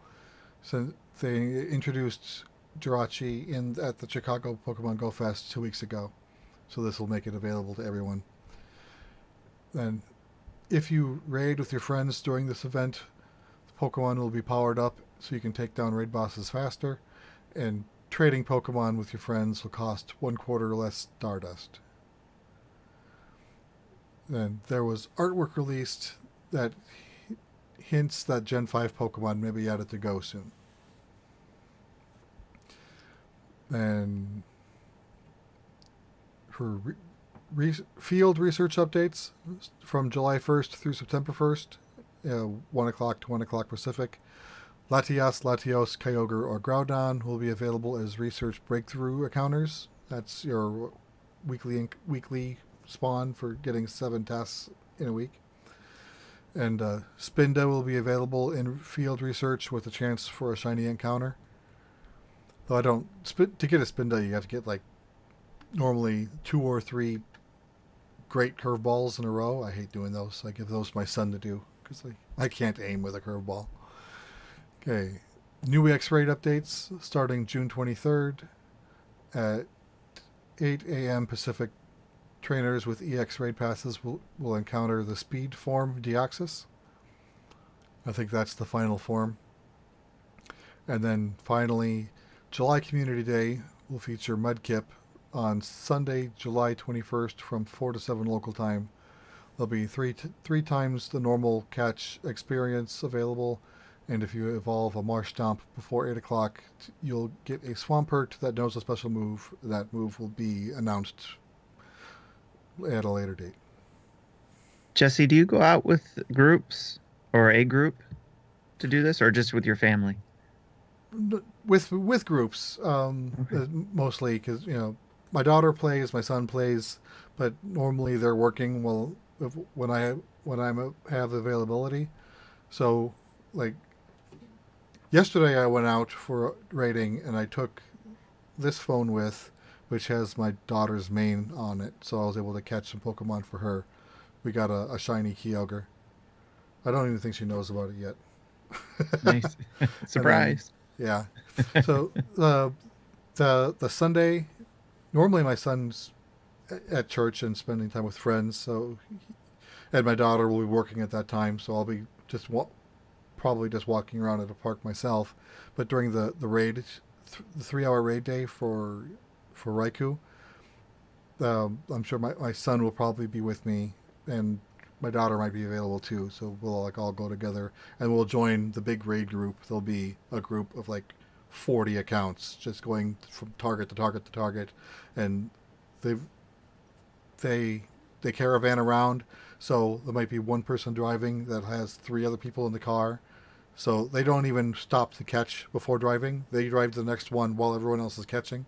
So they introduced Jirachi at the Chicago Pokemon Go Fest 2 weeks ago. So this will make it available to everyone. And if you raid with your friends during this event, the Pokemon will be powered up so you can take down raid bosses faster. And trading Pokemon with your friends will cost 1/4 less Stardust. And there was artwork released that hints that Gen 5 Pokemon may be added to Go soon. And for field research updates from July 1st through September 1st, 1 o'clock to 1 o'clock Pacific. Latias, Latios, Kyogre, or Groudon will be available as research breakthrough encounters. That's your weekly spawn for getting 7 tasks in a week. And Spinda will be available in field research with a chance for a shiny encounter. Though to get a Spinda, you have to get like normally 2 or 3 great curveballs in a row. I hate doing those. I give those to my son to do because I can't aim with a curveball. Okay, new X-Raid updates starting June 23rd at 8 a.m. Pacific. Trainers with EX raid passes will encounter the speed form Deoxys. I think that's the final form. And then finally, July Community Day will feature Mudkip on Sunday, July 21st from 4 to 7 local time. There'll be three times the normal catch experience available, and if you evolve a Marsh Stomp before 8 o'clock, you'll get a Swampert that knows a special move. That move will be announced at a later date. Jesse, do you go out with groups or a group to do this, or just with your family? With groups, Okay. mostly because my daughter plays, my son plays, but normally they're working when I have availability. So, like yesterday, I went out for raiding and I took this phone with, which has my daughter's main on it, so I was able to catch some Pokemon for her. We got a shiny Kyogre. I don't even think she knows about it yet. Nice. And then Surprise. yeah, so the Sunday, normally my son's at church and spending time with friends, so and my daughter will be working at that time, so I'll be probably just walking around at the park myself. But during the raid, the 3 hour raid day for Raikou, I'm sure my son will probably be with me, and my daughter might be available too. So we'll like all go together and we'll join the big raid group. There'll be a group of like 40 accounts just going from target to target to target, and they they caravan around. So there might be one person driving that has three other people in the car. So they don't even stop to catch before driving. They drive to the next one while everyone else is catching.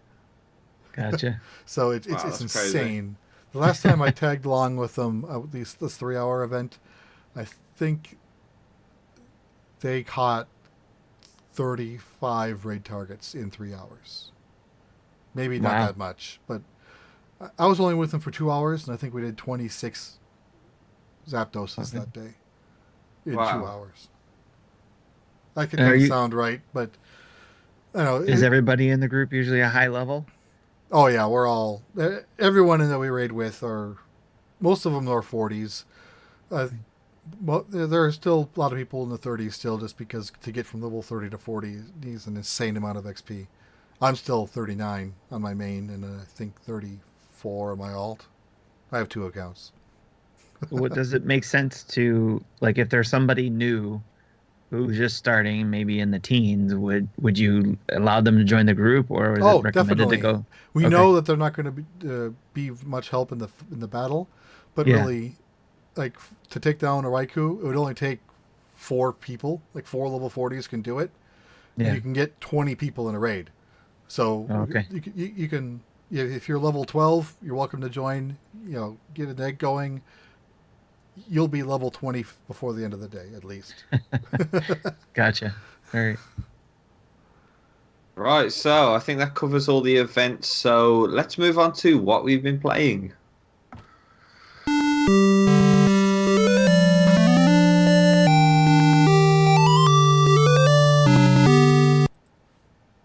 Gotcha. So it's Wow, it's that's crazy. insane. The last time I tagged along with them, this 3 hour event, I think they caught 35 raid targets in 3 hours. Maybe not Wow. that much, but I was only with them for 2 hours, and I think we did 26 Zapdoses Okay. that day in two Wow. hours. That Are doesn't you? sound right, but I know. Is everybody in the group usually a high level? Oh yeah, we're all everyone that we raid with are most of them are 40s. Uh, there are still a lot of people in the 30s still, just because to get from level 30 to 40 needs an insane amount of XP. I'm still 39 on my main, and I think 34 on my alt. I have two accounts. What does it make sense to like if there's somebody new who's just starting, maybe in the teens, would you allow them to join the group, or is it Oh, recommended to definitely. go? We Okay. know that they're not going to be much help in the battle, but Yeah. really, like to take down a Raikou, it would only take four people. Like four level 40s can do it, and Yeah. you can get 20 people in a raid. So Oh, okay. you can if you're level 12, you're welcome to join. Get an egg going. You'll be level 20 before the end of the day, at least. Gotcha. All right. Right, so I think that covers all the events. So let's move on to what we've been playing.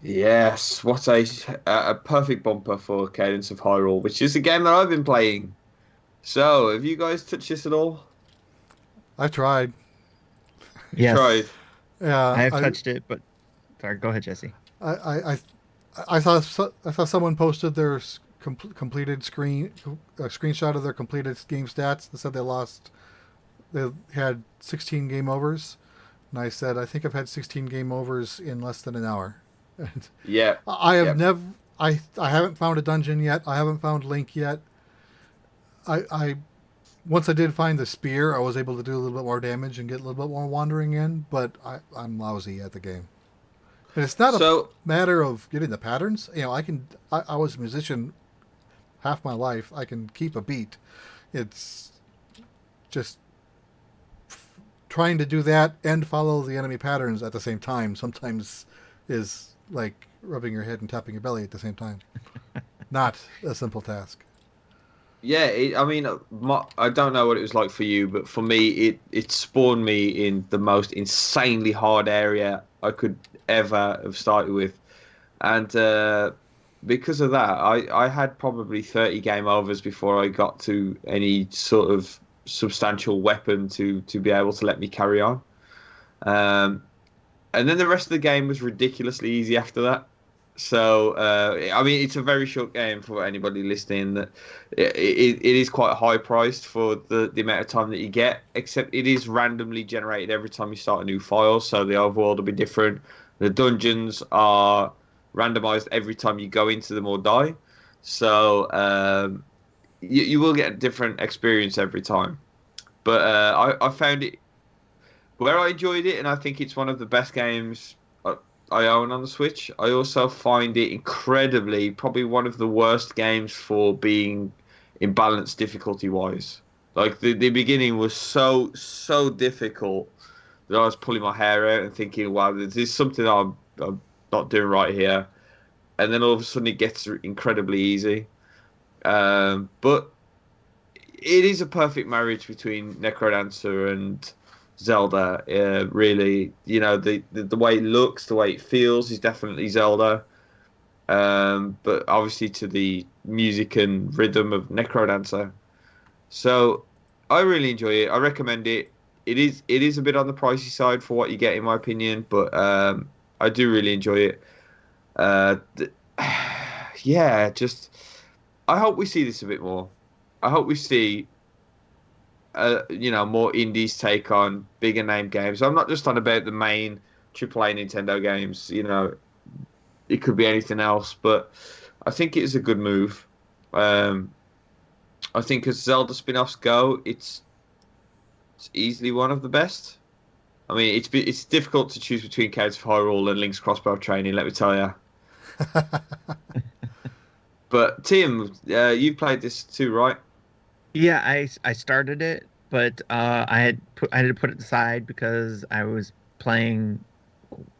Yes, what a perfect bumper for Cadence of Hyrule, which is a game that I've been playing. So, have you guys touched this at all? I tried. You Yes, tried? I Yeah, have I touched it, but sorry. Go ahead, Jesse. I I I, I saw someone posted their completed a screenshot of their completed game stats. They said they had 16 game overs, and I said I think I've had 16 game overs in less than an hour. And Yeah, I have yeah. never I haven't found a dungeon yet. I haven't found Link yet. I once I did find the spear, I was able to do a little bit more damage and get a little bit more wandering in, but I'm lousy at the game. And it's not a So, matter of getting the patterns. I was a musician half my life. I can keep a beat. It's just trying to do that and follow the enemy patterns at the same time sometimes is like rubbing your head and tapping your belly at the same time. Not a simple task. yeah, I mean, I don't know what it was like for you, but for me, it spawned me in the most insanely hard area I could ever have started with. And because of that, I had probably 30 game overs before I got to any sort of substantial weapon to be able to let me carry on. And then the rest of the game was ridiculously easy after that. So, I mean, it's a very short game for anybody listening. That it is quite high priced for the amount of time that you get. Except it is randomly generated every time you start a new file, so the overworld will be different. The dungeons are randomized every time you go into them or die. So you will get a different experience every time. But I found it where I enjoyed it, and I think it's one of the best games I own on the Switch. I also find it incredibly, probably one of the worst games for being imbalanced difficulty wise. Like the beginning was so difficult that I was pulling my hair out and thinking, "Wow, there's something I'm not doing right here." And then all of a sudden, it gets incredibly easy. But it is a perfect marriage between Necrodancer and Zelda. Really, you know, the way it looks, the way it feels is definitely Zelda. But obviously to the music and rhythm of Necrodancer. So I really enjoy it. I recommend it. It is a bit on the pricey side for what you get, in my opinion, but I do really enjoy it. Uh, th- yeah, just I hope we see this a bit more. I hope we see more indies take on bigger name games. I'm not just on about the main AAA Nintendo games. You know, it could be anything else, but I think it is a good move. Um, I think as Zelda spin-offs go, it's easily one of the best. I mean, it's difficult to choose between Cadence of Hyrule and Link's Crossbow Training. Let me tell you. But Tim, you've played this too, right? Yeah, I started it, but I had to put it aside because I was playing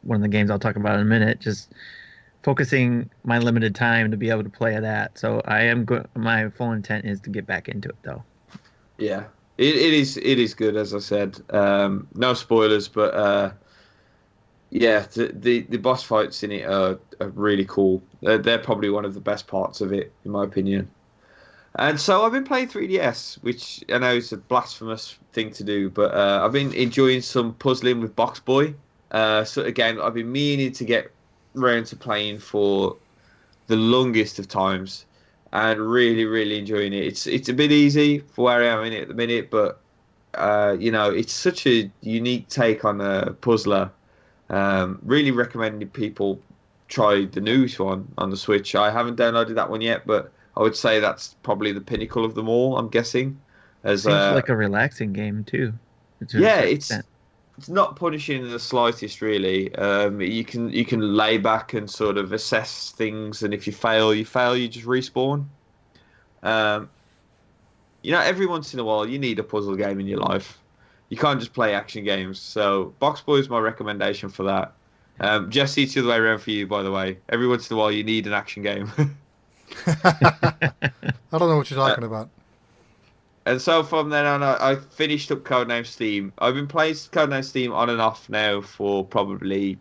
one of the games I'll talk about in a minute, just focusing my limited time to be able to play that. So I am good. My full intent is to get back into it though. Yeah, it is good, as I said. No spoilers, but yeah, the boss fights in it are really cool. They're probably one of the best parts of it, in my opinion. And so I've been playing 3DS, which I know is a blasphemous thing to do, but I've been enjoying some puzzling with Box Boy. So again, I've been meaning to get round to playing for the longest of times, and really, really enjoying it. It's a bit easy for where I am in it at the minute, but it's such a unique take on a puzzler. Really recommending people try the newest one on the Switch. I haven't downloaded that one yet, but I would say that's probably the pinnacle of them all. I'm guessing, as Seems like a relaxing game too, to a yeah, certain it's extent. it's not punishing in the slightest, really. You can lay back and sort of assess things, and if you fail, you fail. You just respawn. Um, every once in a while, you need a puzzle game in your life. You can't just play action games. So, Box Boy is my recommendation for that. Jesse, it's the other way around for you, by the way. Every once in a while, you need an action game. I don't know what you're Uh, talking about. and so from then on, I finished up Codename Steam. I've been playing Codename Steam on and off now for probably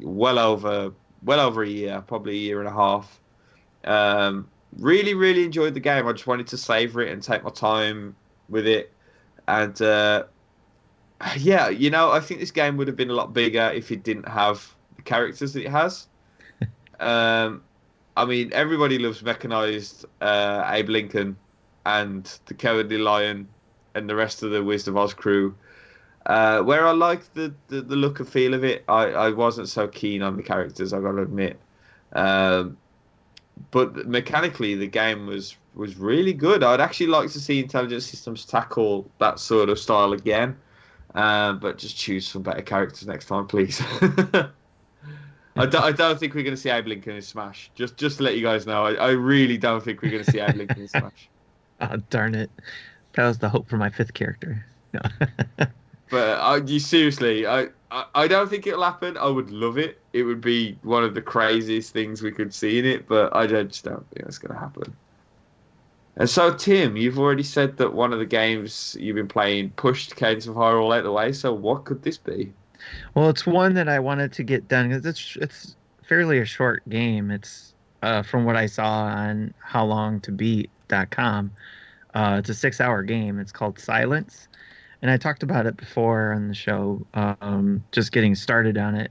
well over well over a year, probably a year and a half. Really, really enjoyed the game. I just wanted to savor it and take my time with it. And yeah, I think this game would have been a lot bigger if it didn't have the characters that it has. Um, I mean, everybody loves mechanized Abe Lincoln and the Cowardly Lion and the rest of the Wizard of Oz crew. Where I like the look and feel of it, I wasn't so keen on the characters, I gotta admit. Um, but mechanically, the game was really good. I'd actually like to see Intelligent Systems tackle that sort of style again, but just choose some better characters next time, please. I don't think we're going to see Abe Lincoln in Smash. Just to let you guys know, I really don't think we're going to see Abe Lincoln in Smash. Oh, darn it. That was the hope for my fifth character. No. But you seriously, I don't think it'll happen. I would love it. It would be one of the craziest things we could see in it, but just don't think it's going to happen. And so, Tim, you've already said that one of the games you've been playing pushed Cadence of Hyrule out the way. So, what could this be? Well, it's one that I wanted to get done because it's fairly a short game. It's from what I saw on howlongtobeat.com. It's a 6-hour game. It's called Silence. and I talked about it before on the show, just getting started on it.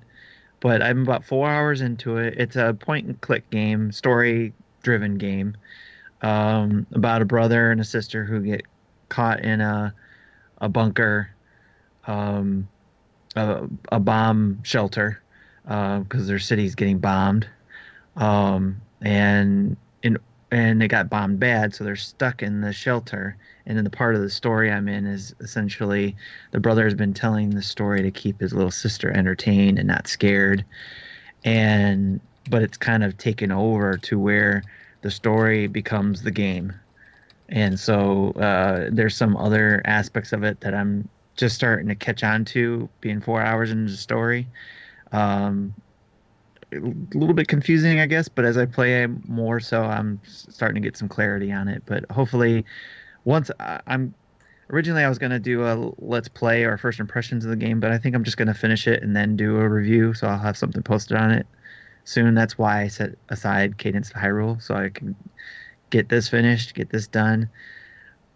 But I'm about 4 hours into it. It's a point and click game, story driven game, about a brother and a sister who get caught in a bunker, um, a bomb shelter, because their city's getting bombed. And they got bombed bad, so they're stuck in the shelter. And then the part of the story I'm in is essentially the brother has been telling the story to keep his little sister entertained and not scared. And but it's kind of taken over to where the story becomes the game. And so there's some other aspects of it that I'm just starting to catch on to, being 4 hours into the story. Um, a little bit confusing, I guess, but as I play more, so I'm starting to get some clarity on it. But hopefully, once I'm originally I was gonna do a let's play or first impressions of the game, but I think I'm just gonna finish it and then do a review, so I'll have something posted on it soon. That's why I set aside Cadence to Hyrule, so I can get this finished, get this done.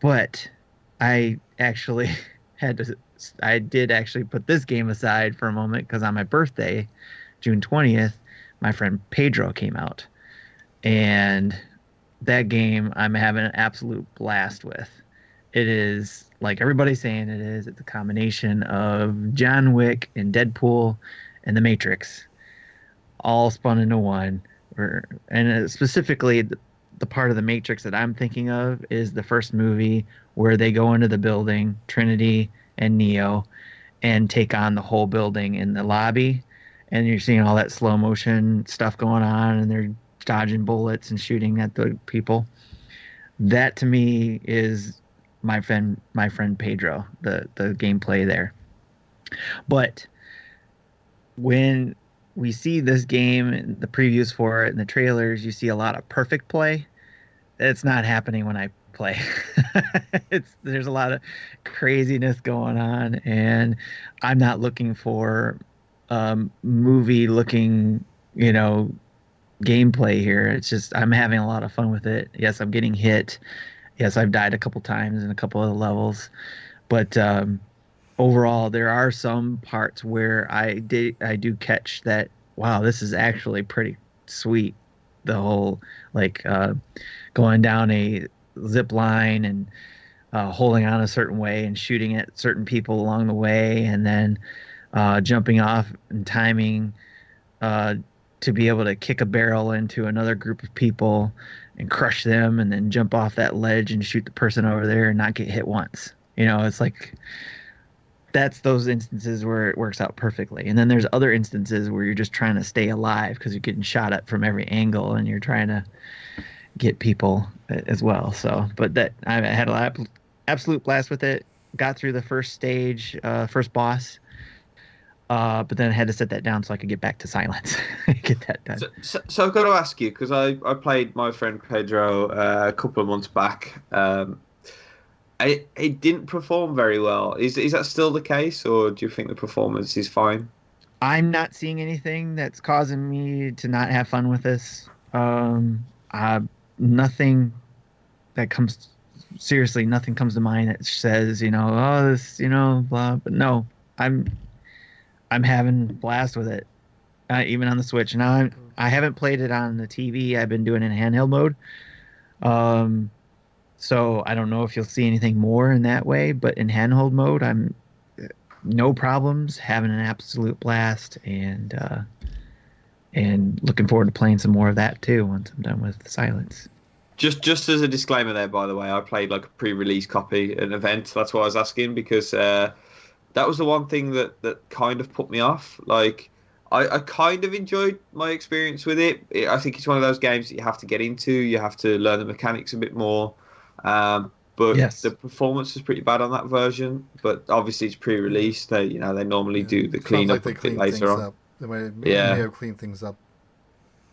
But I actually had to. I did actually put this game aside for a moment because on my birthday, June 20th, my friend Pedro came out, and that game I'm having an absolute blast with. It is like everybody's saying it is. It's a combination of John Wick and Deadpool and The Matrix, all spun into one. And specifically, the part of The Matrix that I'm thinking of is the first movie where they go into the building, Trinity and Neo, and take on the whole building in the lobby. And you're seeing all that slow motion stuff going on, and they're dodging bullets and shooting at the people. That to me is my friend Pedro, the gameplay there. But when we see this game and the previews for it and the trailers, you see a lot of perfect play. It's not happening when I play. There's a lot of craziness going on, and I'm not looking for movie looking, gameplay here. It's just I'm having a lot of fun with it. Yes, I'm getting hit. Yes, I've died a couple times in a couple of the levels, but overall, there are some parts where I do catch that. Wow, this is actually pretty sweet. The whole like going down a zip line and holding on a certain way and shooting at certain people along the way, and then jumping off and timing uh, to be able to kick a barrel into another group of people and crush them, and then jump off that ledge and shoot the person over there and not get hit once. It's like that's those instances where it works out perfectly. And then there's other instances where you're just trying to stay alive because you're getting shot at from every angle and you're trying to get people as well. So, but that I had an absolute blast with it. Got through the first stage, first boss, but then I had to set that down so I could get back to silence, get that done. So I've got to ask you because I played my friend Pedro a couple of months back. It didn't perform very well. Is that still the case, or do you think the performance is fine? I'm not seeing anything that's causing me to not have fun with this. Nothing that comes seriously, nothing comes to mind that says, oh, this, blah. But no, I'm having blast with it, even on the Switch. Now I haven't played it on the TV. I've been doing it in handheld mode. So I don't know if you'll see anything more in that way, but in handheld mode, I'm no problems, having an absolute blast, and looking forward to playing some more of that too once I'm done with Silence. Just as a disclaimer there, by the way, I played like a pre-release copy at an event. That's why I was asking, because that was the one thing that kind of put me off. Like, I kind of enjoyed my experience with it. I think it's one of those games that you have to get into. You have to learn the mechanics a bit more. But Yes. the performance is pretty bad on that version. But obviously it's pre-release. They normally do the Sounds cleanup like they a bit cleaned later things on. up. They may Yeah. have cleaned things up.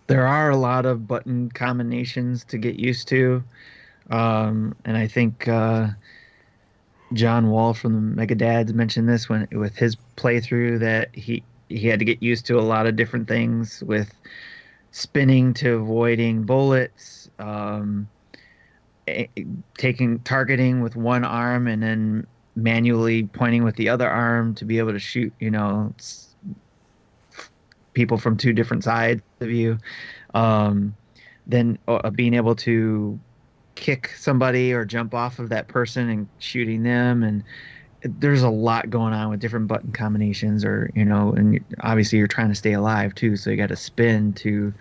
There are a lot of button combinations to get used to. And I think John Wall from the Megadads mentioned this when with his playthrough that he had to get used to a lot of different things with spinning to avoiding bullets, taking targeting with one arm and then manually pointing with the other arm to be able to shoot, people from two different sides of you. Um, then being able to kick somebody or jump off of that person and shooting them, and there's a lot going on with different button combinations, or and obviously you're trying to stay alive too, so you got to spin to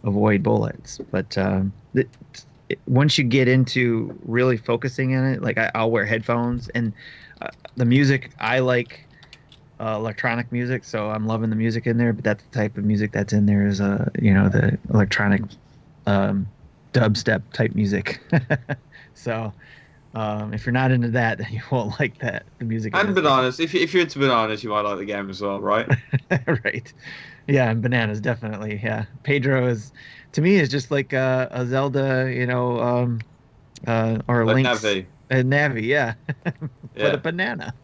avoid bullets. But once you get into really focusing on it, like I'll wear headphones, and the music I like, electronic music, so I'm loving the music in there. But that's the type of music that's in there is the electronic, um, dubstep type music. So if you're not into that, then you won't like the music in And this game. bananas. If you're into bananas, you might like the game as well, right? Right. Yeah, and bananas definitely. Yeah, Pedro is to me is just like a Zelda, or Like Link's Navi. Navi. Yeah, but a Yeah. banana.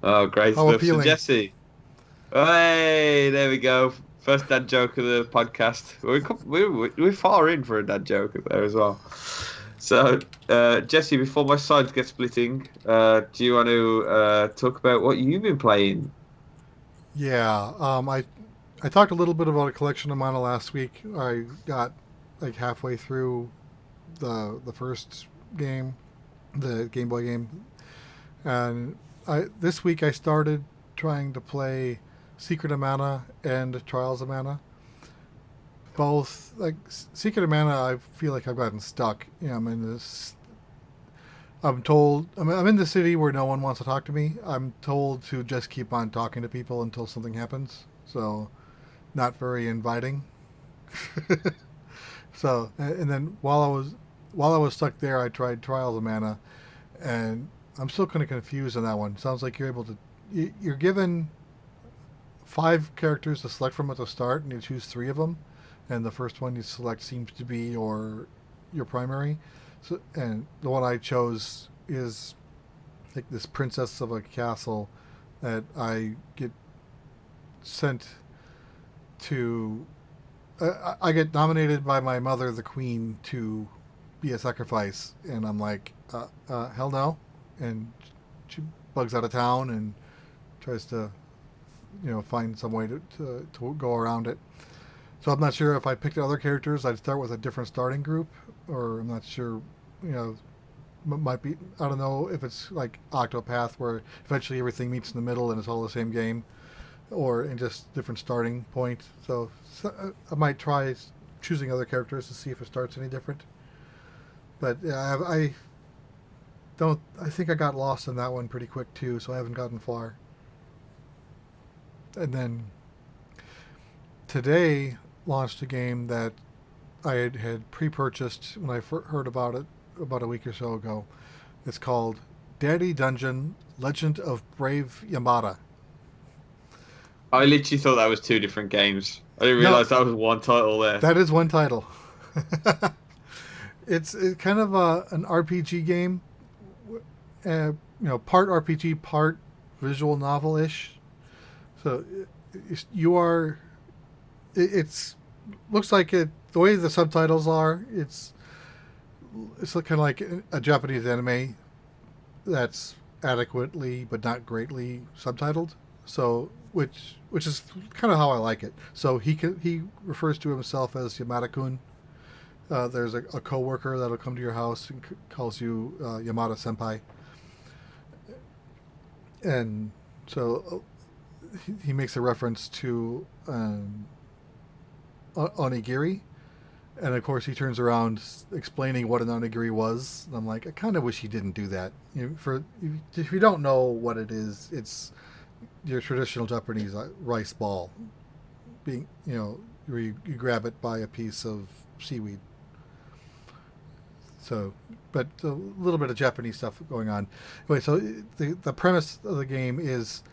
Oh, great How stuff. So appealing. Jesse, hey, there we go. First dad joke of the podcast. We're far in for a dad joke there as well. So, Jesse, before my sides get splitting, do you want to talk about what you've been playing? Yeah. I talked a little bit about a collection of mana last week. I got like halfway through the first game, the Game Boy game, and this week I started trying to play Secret of Mana and Trials of Mana. Both like Secret of Mana, I feel like I've gotten stuck. I'm in this. I'm told I'm in the city where no one wants to talk to me. I'm told to just keep on talking to people until something happens. So, not very inviting. So, and then while I was stuck there, I tried Trials of Mana, and I'm still kind of confused on that one. Sounds like you're able to you're given 5 characters to select from at the start, and you choose 3 of them, and the first one you select seems to be your primary. So, and the one I chose is like this princess of a castle that I get sent to. I get nominated by my mother, the queen, to be a sacrifice, and I'm like, hell no, and she bugs out of town and tries to, find some way to go around it. So I'm not sure if I picked other characters, I'd start with a different starting group, or I'm not sure, you know, might be, I don't know if it's like Octopath where eventually everything meets in the middle and it's all the same game, or in just different starting point. So I might try choosing other characters to see if it starts any different. But yeah, I don't. I think I got lost in that one pretty quick too, so I haven't gotten far. And then today launched a game that I had pre-purchased when I heard about it about a week or so ago. It's called Daddy Dungeon: Legend of Brave Yamada. I literally thought that was 2 different games. I didn't No, realize that was one title there. that is one title. It's kind of an RPG game, part RPG, part visual novel ish. So you are. It's looks like it. The way the subtitles are, it's kind of like a Japanese anime that's adequately but not greatly subtitled. So which is kind of how I like it. So he refers to himself as Yamada-kun. There's a coworker that'll come to your house and calls you Yamada Senpai, and so he makes a reference to onigiri, and of course he turns around explaining what an onigiri was. And I'm like, I kind of wish he didn't do that. If you don't know what it is, it's your traditional Japanese rice ball, being where you grab it by a piece of seaweed. So, but a little bit of Japanese stuff going on. Anyway, so the premise of the game is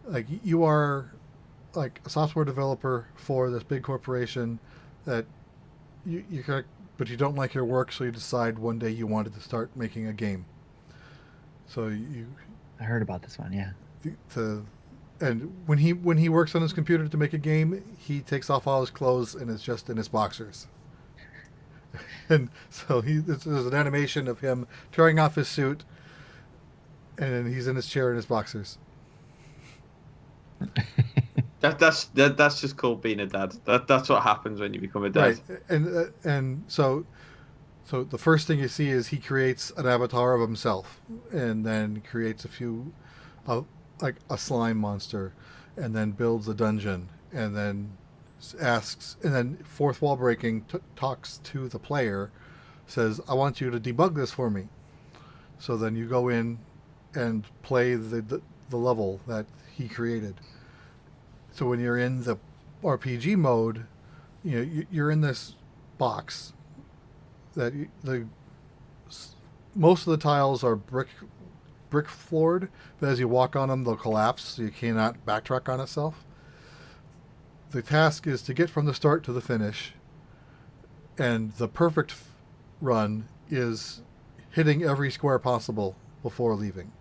like you are like a software developer for this big corporation that you kind of, but you don't like your work, so you decide one day you wanted to start making a game. So I heard about this one. Yeah. to and when he works on his computer to make a game, he takes off all his clothes and is just in his boxers. And so there's an animation of him tearing off his suit, and then he's in his chair in his boxers. That's just called being a dad. That's what happens when you become a dad. Right, and so the first thing you see is he creates an avatar of himself, and then creates a few, like a slime monster, and then builds a dungeon, and then asks, and then fourth wall breaking talks to the player, says, "I want you to debug this for me." So then you go in and play the level that he created. So when you're in the RPG mode, you're in this box that most of the tiles are brick floored, but as you walk on them, they'll collapse, so you cannot backtrack on itself. The task is to get from the start to the finish, and the perfect run is hitting every square possible before leaving.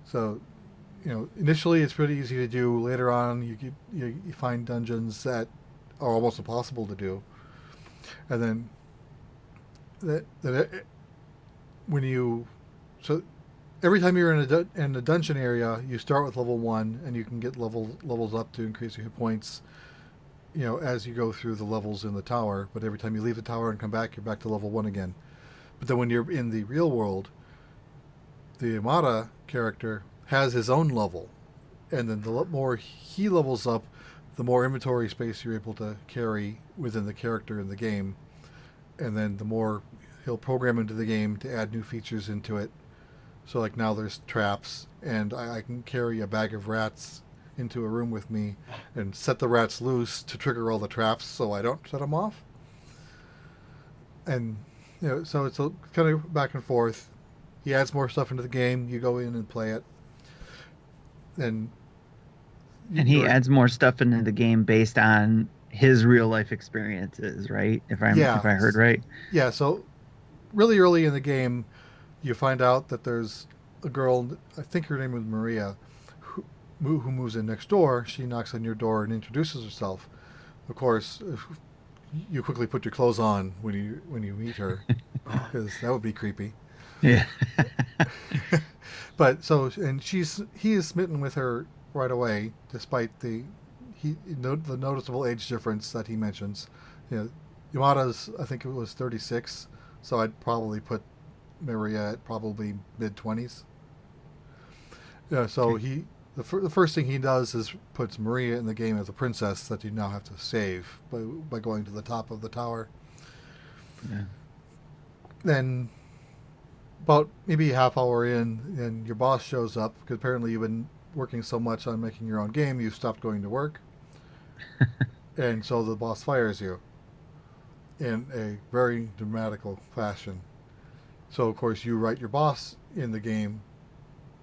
So, initially it's pretty easy to do. Later on, you find dungeons that are almost impossible to do, and then when you so every time you're in a dungeon area, you start with level 1, and you can get levels up to increase your hit points, as you go through the levels in the tower. But every time you leave the tower and come back, you're back to level 1 again. But then when you're in the real world, the Yamada character has his own level, and then the more he levels up, the more inventory space you're able to carry within the character in the game, and then the more he'll program into the game to add new features into it. So like now there's traps, and I can carry a bag of rats into a room with me and set the rats loose to trigger all the traps so I don't set them off. And so it's kind of back and forth. He adds more stuff into the game. You go in and play it, and he adds more stuff into the game based on his real life experiences, right? If I heard right. Yeah. So really early in the game, you find out that there's a girl. I think her name was Maria, who moves in next door. She knocks on your door and introduces herself. Of course, you quickly put your clothes on when you meet her, because that would be creepy. Yeah. But he is smitten with her right away, despite the noticeable age difference that he mentions. Yamada's, I think it was 36, so I'd probably put Maria at probably mid-20s. Yeah, so Okay. the first thing he does is puts Maria in the game as a princess that you now have to save by going to the top of the tower. Yeah. Then about maybe a half hour in, and your boss shows up, because apparently you've been working so much on making your own game, you've stopped going to work. And so the boss fires you in a very dramatical fashion. So of course you write your boss in the game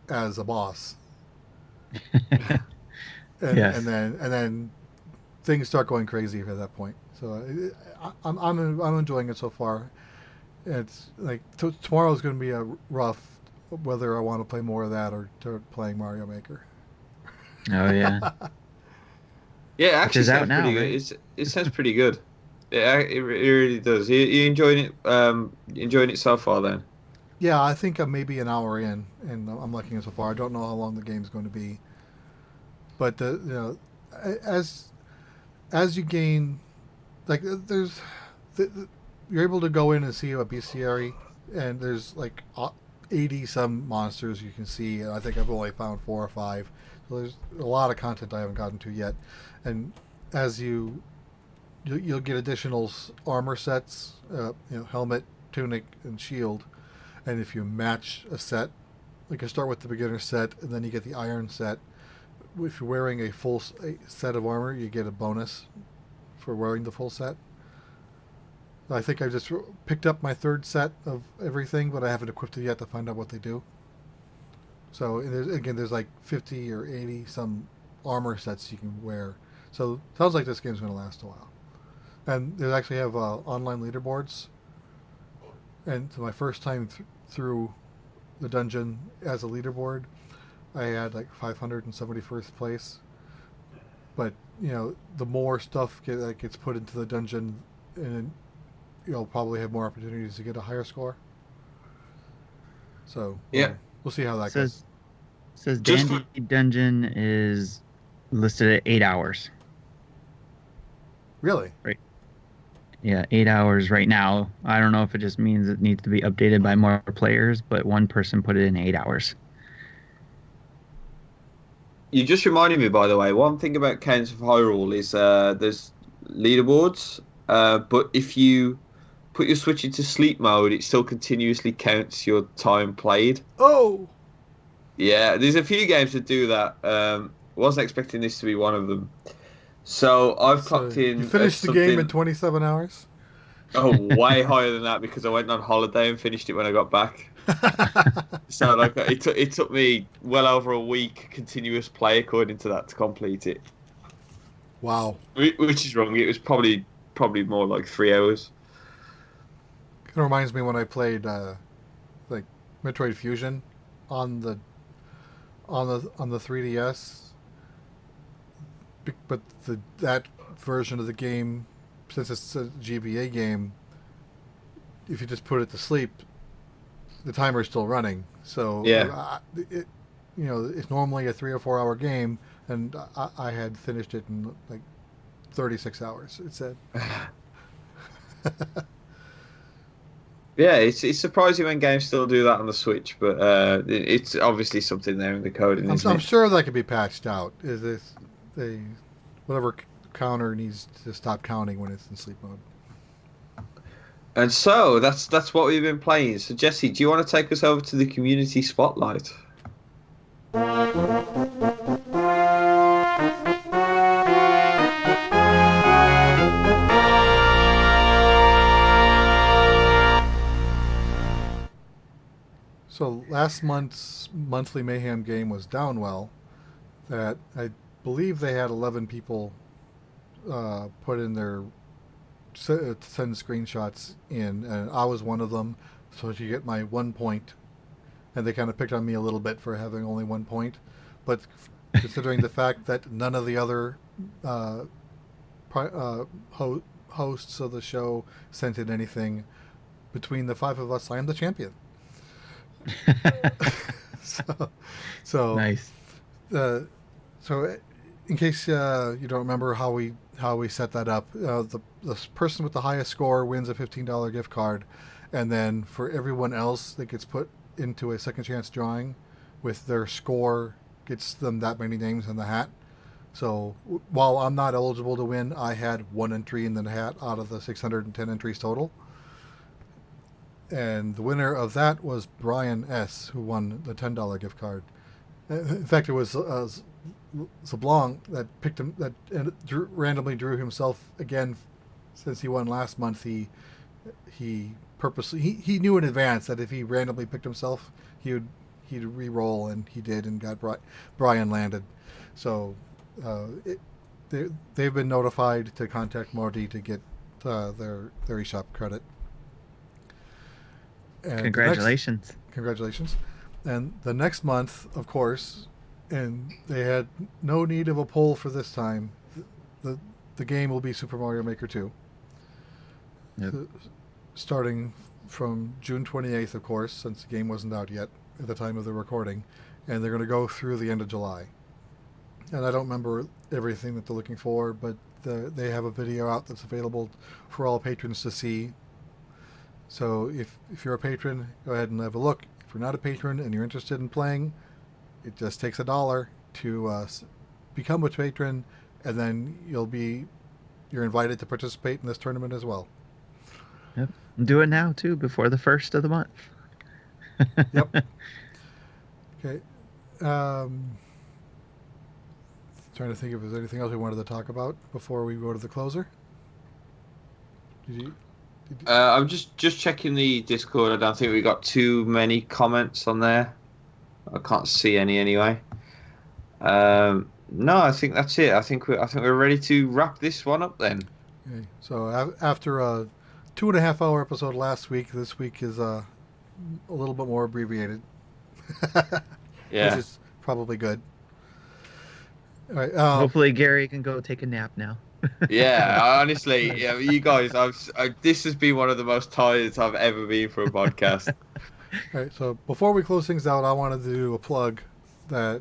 as a boss, and Yes. and then things start going crazy at that point. So I'm enjoying it so far. It's like tomorrow is going to be a rough, whether I want to play more of that or start playing Mario Maker. Oh yeah. Yeah, it Which actually is out sounds now, pretty right? good. It sounds pretty good. It really does. You enjoying it? Enjoying it so far then? Yeah, I think I'm maybe an hour in, and I'm liking it so far. I don't know how long the game's going to be, but as you gain, like you're able to go in and see a bestiary, and there's like 80 some monsters you can see, and I think I've only found 4 or 5. So there's a lot of content I haven't gotten to yet, and as you'll get additional armor sets, helmet, tunic, and shield. And if you match a set, like you start with the beginner set, and then you get the iron set. If you're wearing a full set of armor, you get a bonus for wearing the full set. I think I just picked up my 3rd set of everything, but I haven't equipped it yet to find out what they do. So there's like 50 or 80 some armor sets you can wear. So it sounds like this game's going to last a while. And they actually have online leaderboards. And so my first time through the dungeon as a leaderboard, I had like 571st place. But the more stuff gets put into the dungeon, and you'll probably have more opportunities to get a higher score. So Yeah. we'll see how that goes. Says Just for, Dandy Dungeon is listed at 8 hours. Really? Right. Yeah, 8 hours right now. I don't know if it just means it needs to be updated by more players, but one person put it in 8 hours. you just reminded me, by the way, one thing about Counts of Hyrule is there's leaderboards, but if you put your Switch into sleep mode, it still continuously counts your time played. Oh, Yeah, there's a few games that do that. Wasn't expecting this to be one of them. So I've so clocked you in at finished the game in something 27 hours? way higher than that because I went on holiday and finished it when I got back. So like it took me well over a week continuous play according to that to complete it, Wow. which is wrong. It was probably more like 3 hours. Kind of reminds me when I played like Metroid Fusion on the 3DS. But that version of the game, since it's a GBA game, if you just put it to sleep, the timer's still running. So Yeah. it's normally a 3 or 4 hour game, and I had finished it in like 36 hours. It said. Yeah, it's surprising when games still do that on the Switch, but it's obviously something there in the coding, isn't I'm it? sure that could be patched out. Is this they whatever counter needs to stop counting when it's in sleep mode? And so that's what we've been playing. So Jesse, do you want to take us over to the community spotlight? So last month's monthly mayhem game was Downwell. That I believe they had 11 people put in their send screenshots in, and I was one of them. So you get my 1 point, and they kind of picked on me a little bit for having only 1 point, but considering the fact that none of the other uh, hosts of the show sent in anything, between the five of us, I am the champion. so, so, Nice. uh, so, in case you don't remember how we set that up, the person with the highest score wins a $15 gift card, and then for everyone else that gets put into a second chance drawing, with their score gets them that many names in the hat. So while I'm not eligible to win, I had one entry in the hat out of the 610 entries total. And the winner of that was Brian S., who won the $10 gift card. In fact, it was Zablong that picked him, that randomly drew himself again, since he won last month. He purposely he knew in advance that if he randomly picked himself, he'd re-roll, and he did, and got Brian landed. So they've been notified to contact Morty to get their eShop credit. And Congratulations. Congratulations. And the next month, of course, and they had no need of a poll for this time, the game will be Super Mario Maker 2. Yep. Starting from June 28th, of course, since the game wasn't out yet at the time of the recording. And they're going to go through the end of July. And I don't remember everything that they're looking for, but they have a video out that's available for all patrons to see. So if you're a patron, go ahead and have a look. If you're not a patron and you're interested in playing, it just takes $1 to become a patron, and then you're invited to participate in this tournament as well. Yep. Do it now too, before the 1st of the month. Yep. Okay. Trying to think if there's anything else we wanted to talk about before we go to the closer. I'm just checking the Discord. I don't think we got too many comments on there. I can't see any anyway. No, I think that's it. I think we're ready to wrap this one up then. Okay. So after a 2.5 hour episode last week, this week is a little bit more abbreviated. Yeah. Which is probably good. All right. Hopefully Gary can go take a nap now. Yeah, honestly, yeah, you guys, this has been one of the most tired I've ever been for a podcast. All right, so before we close things out, I wanted to do a plug that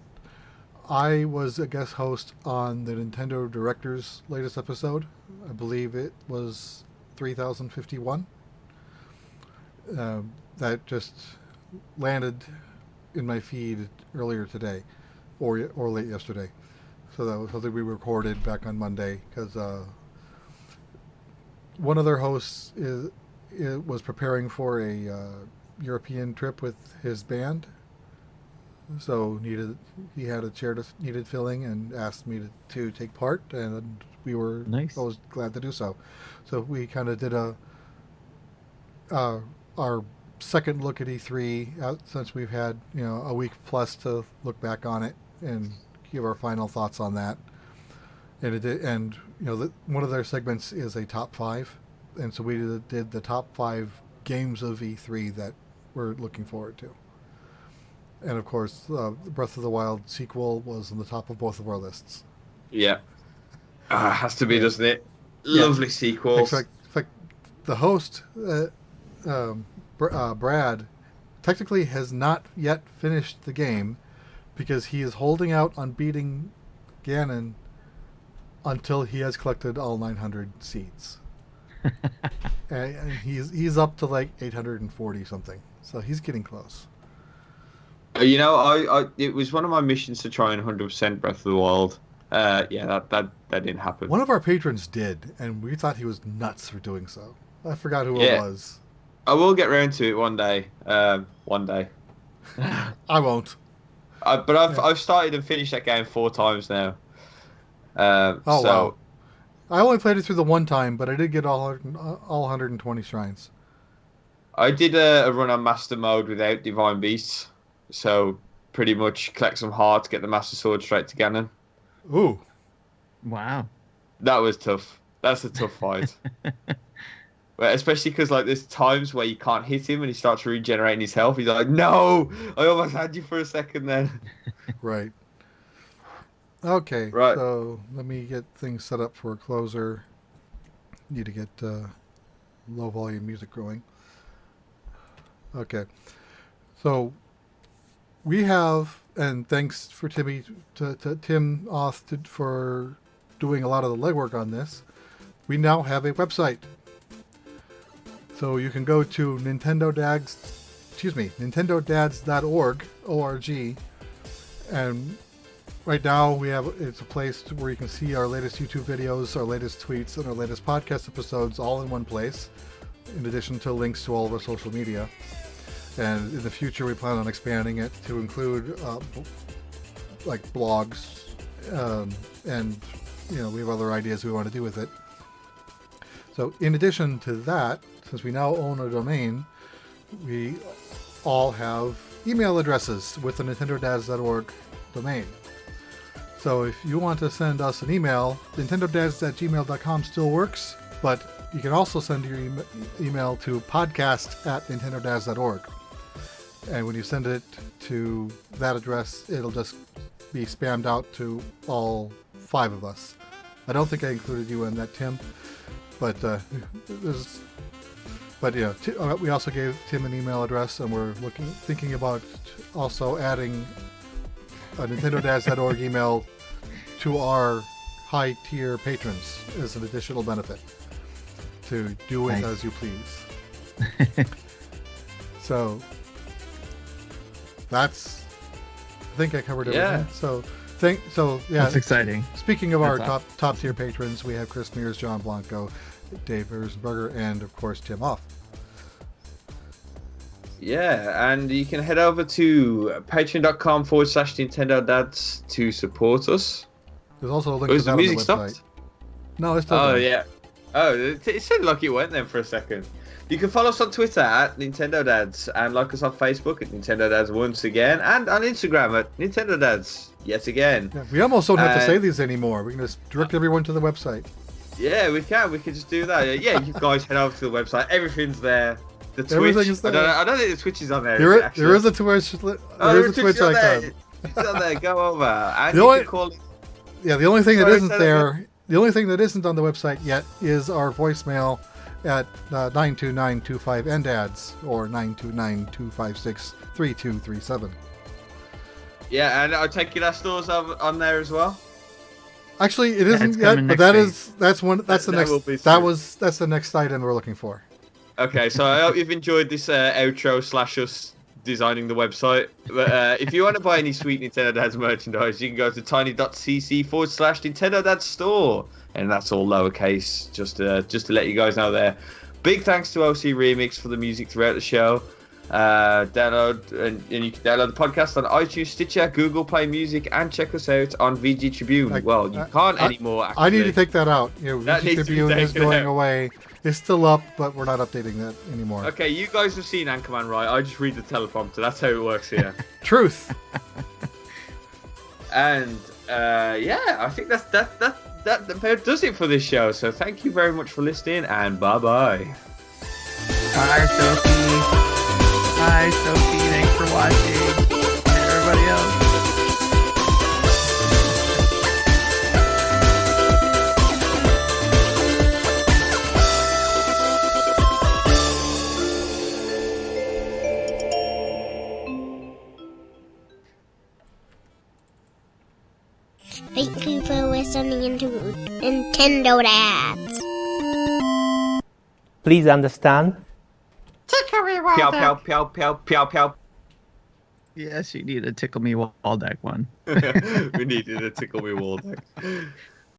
I was a guest host on the Nintendo Director's latest episode. I believe it was 3051. That just landed in my feed earlier today, or late yesterday. So that was something we recorded back on Monday because one of their hosts was preparing for a European trip with his band, so he had a chair that needed filling and asked me to take part, and we were Nice. both glad to do so. So we kind of did our second look at E3 since we've had a week plus to look back on it and give our final thoughts on that. And one of their segments is a top 5, and so we did the top 5 games of E3 that we're looking forward to. And of course, Breath of the Wild sequel was on the top of both of our lists. Yeah, has to be, Yeah. doesn't it? Yeah. Lovely sequels. In fact, the host, Brad, technically has not yet finished the game because he is holding out on beating Ganon until he has collected all 900 seeds. and he's up to like 840 something, so he's getting close. It was one of my missions to try and 100% Breath of the Wild. Yeah, that didn't happen. One of our patrons did, and we thought he was nuts for doing so. I forgot who Yeah. it was. I will get round to it one day. One day. I won't. But I've started and finished that game 4 times now. Wow. I only played it through the one time, but I did get all 120 shrines. I did a run on Master Mode without Divine Beasts. So pretty much collect some hearts, get the Master Sword straight to Ganon. Ooh. Wow. That was tough. That's a tough fight. Well, especially because there's times where you can't hit him and he starts regenerating his health. He's like, "No, I almost had you for a second then." Right. Okay. Right. So let me get things set up for a closer. Need to get low volume music going. Okay. So we have, and thanks for Tim Oth for doing a lot of the legwork on this. We now have a website. So you can go to nintendodads.org, and right now it's a place where you can see our latest YouTube videos, our latest tweets, and our latest podcast episodes all in one place, in addition to links to all of our social media. And in the future, we plan on expanding it to include blogs, and we have other ideas we want to do with it. So in addition to that, since we now own a domain, we all have email addresses with the nintendodads.org domain. So if you want to send us an email, nintendodads@gmail.com still works, but you can also send your email to podcast@nintendodads.org. And when you send it to that address, it'll just be spammed out to all 5 of us. I don't think I included you in that, Tim, but we also gave Tim an email address, and we're thinking about also adding a nintendodads.org email to our high tier patrons as an additional benefit to do with as you please. So I think I covered everything. Yeah. That's exciting. Speaking of our top tier patrons, we have Chris Mears, John Blanco, Dave Erzberger, and of course Tim Off. Yeah, and you can head over to patreon.com/Nintendo Dads to support us. There's also a link to that on the website. Stopped? No, it's still Oh, done. yeah. Oh, it sounded like it went then for a second. You can follow us on Twitter @NintendoDads and like us on Facebook @NintendoDads once again, and on Instagram @NintendoDads yet again. Yeah, we almost don't have to say these anymore. We can just direct everyone to the website. Yeah, we can. We can just do that. Yeah, you guys head over to the website. Everything's there. The Twitch. Everything's there. I don't think the Twitch is on there. There is a Twitch. There is a Twitch icon. It's on there. Go over. And The you only- can call it. Yeah, the only thing that Sorry, isn't say that there The only thing that isn't on the website yet is our voicemail at 92925-NDADS or 929-256-3237. Yeah, and I take it our stores on there as well. Actually, it Yeah, isn't it's yet, coming but next that's the That will be next soon. that's the next item we're looking for. Okay, so I hope you've enjoyed this outro / us designing the website. But if you want to buy any sweet Nintendo Dads merchandise, you can go to tiny.cc/Nintendo Dads store, and that's all lowercase. Just to let you guys know there. Big thanks to OC Remix for the music throughout the show. Download and you can download the podcast on iTunes, Stitcher, Google Play Music, and check us out on VG Tribune. Well, you can't anymore. Actually. I need to take that out. That VG needs to be Tribune is taken going out. away. It's still up, but we're not updating that anymore. Okay, you guys have seen Anchorman, right? I just read the teleprompter. That's how it works here. Truth. And yeah, I think that about does it for this show. So thank you very much for listening, and bye bye. Bye, Sophie. Bye, Sophie. Thanks for watching. And everybody else. Thank you for listening to Nintendo Dads. Please understand. Pew pew pew pew pew pew. Yes, you need a Tickle Me Wall Deck one. We needed a tickle me wall deck.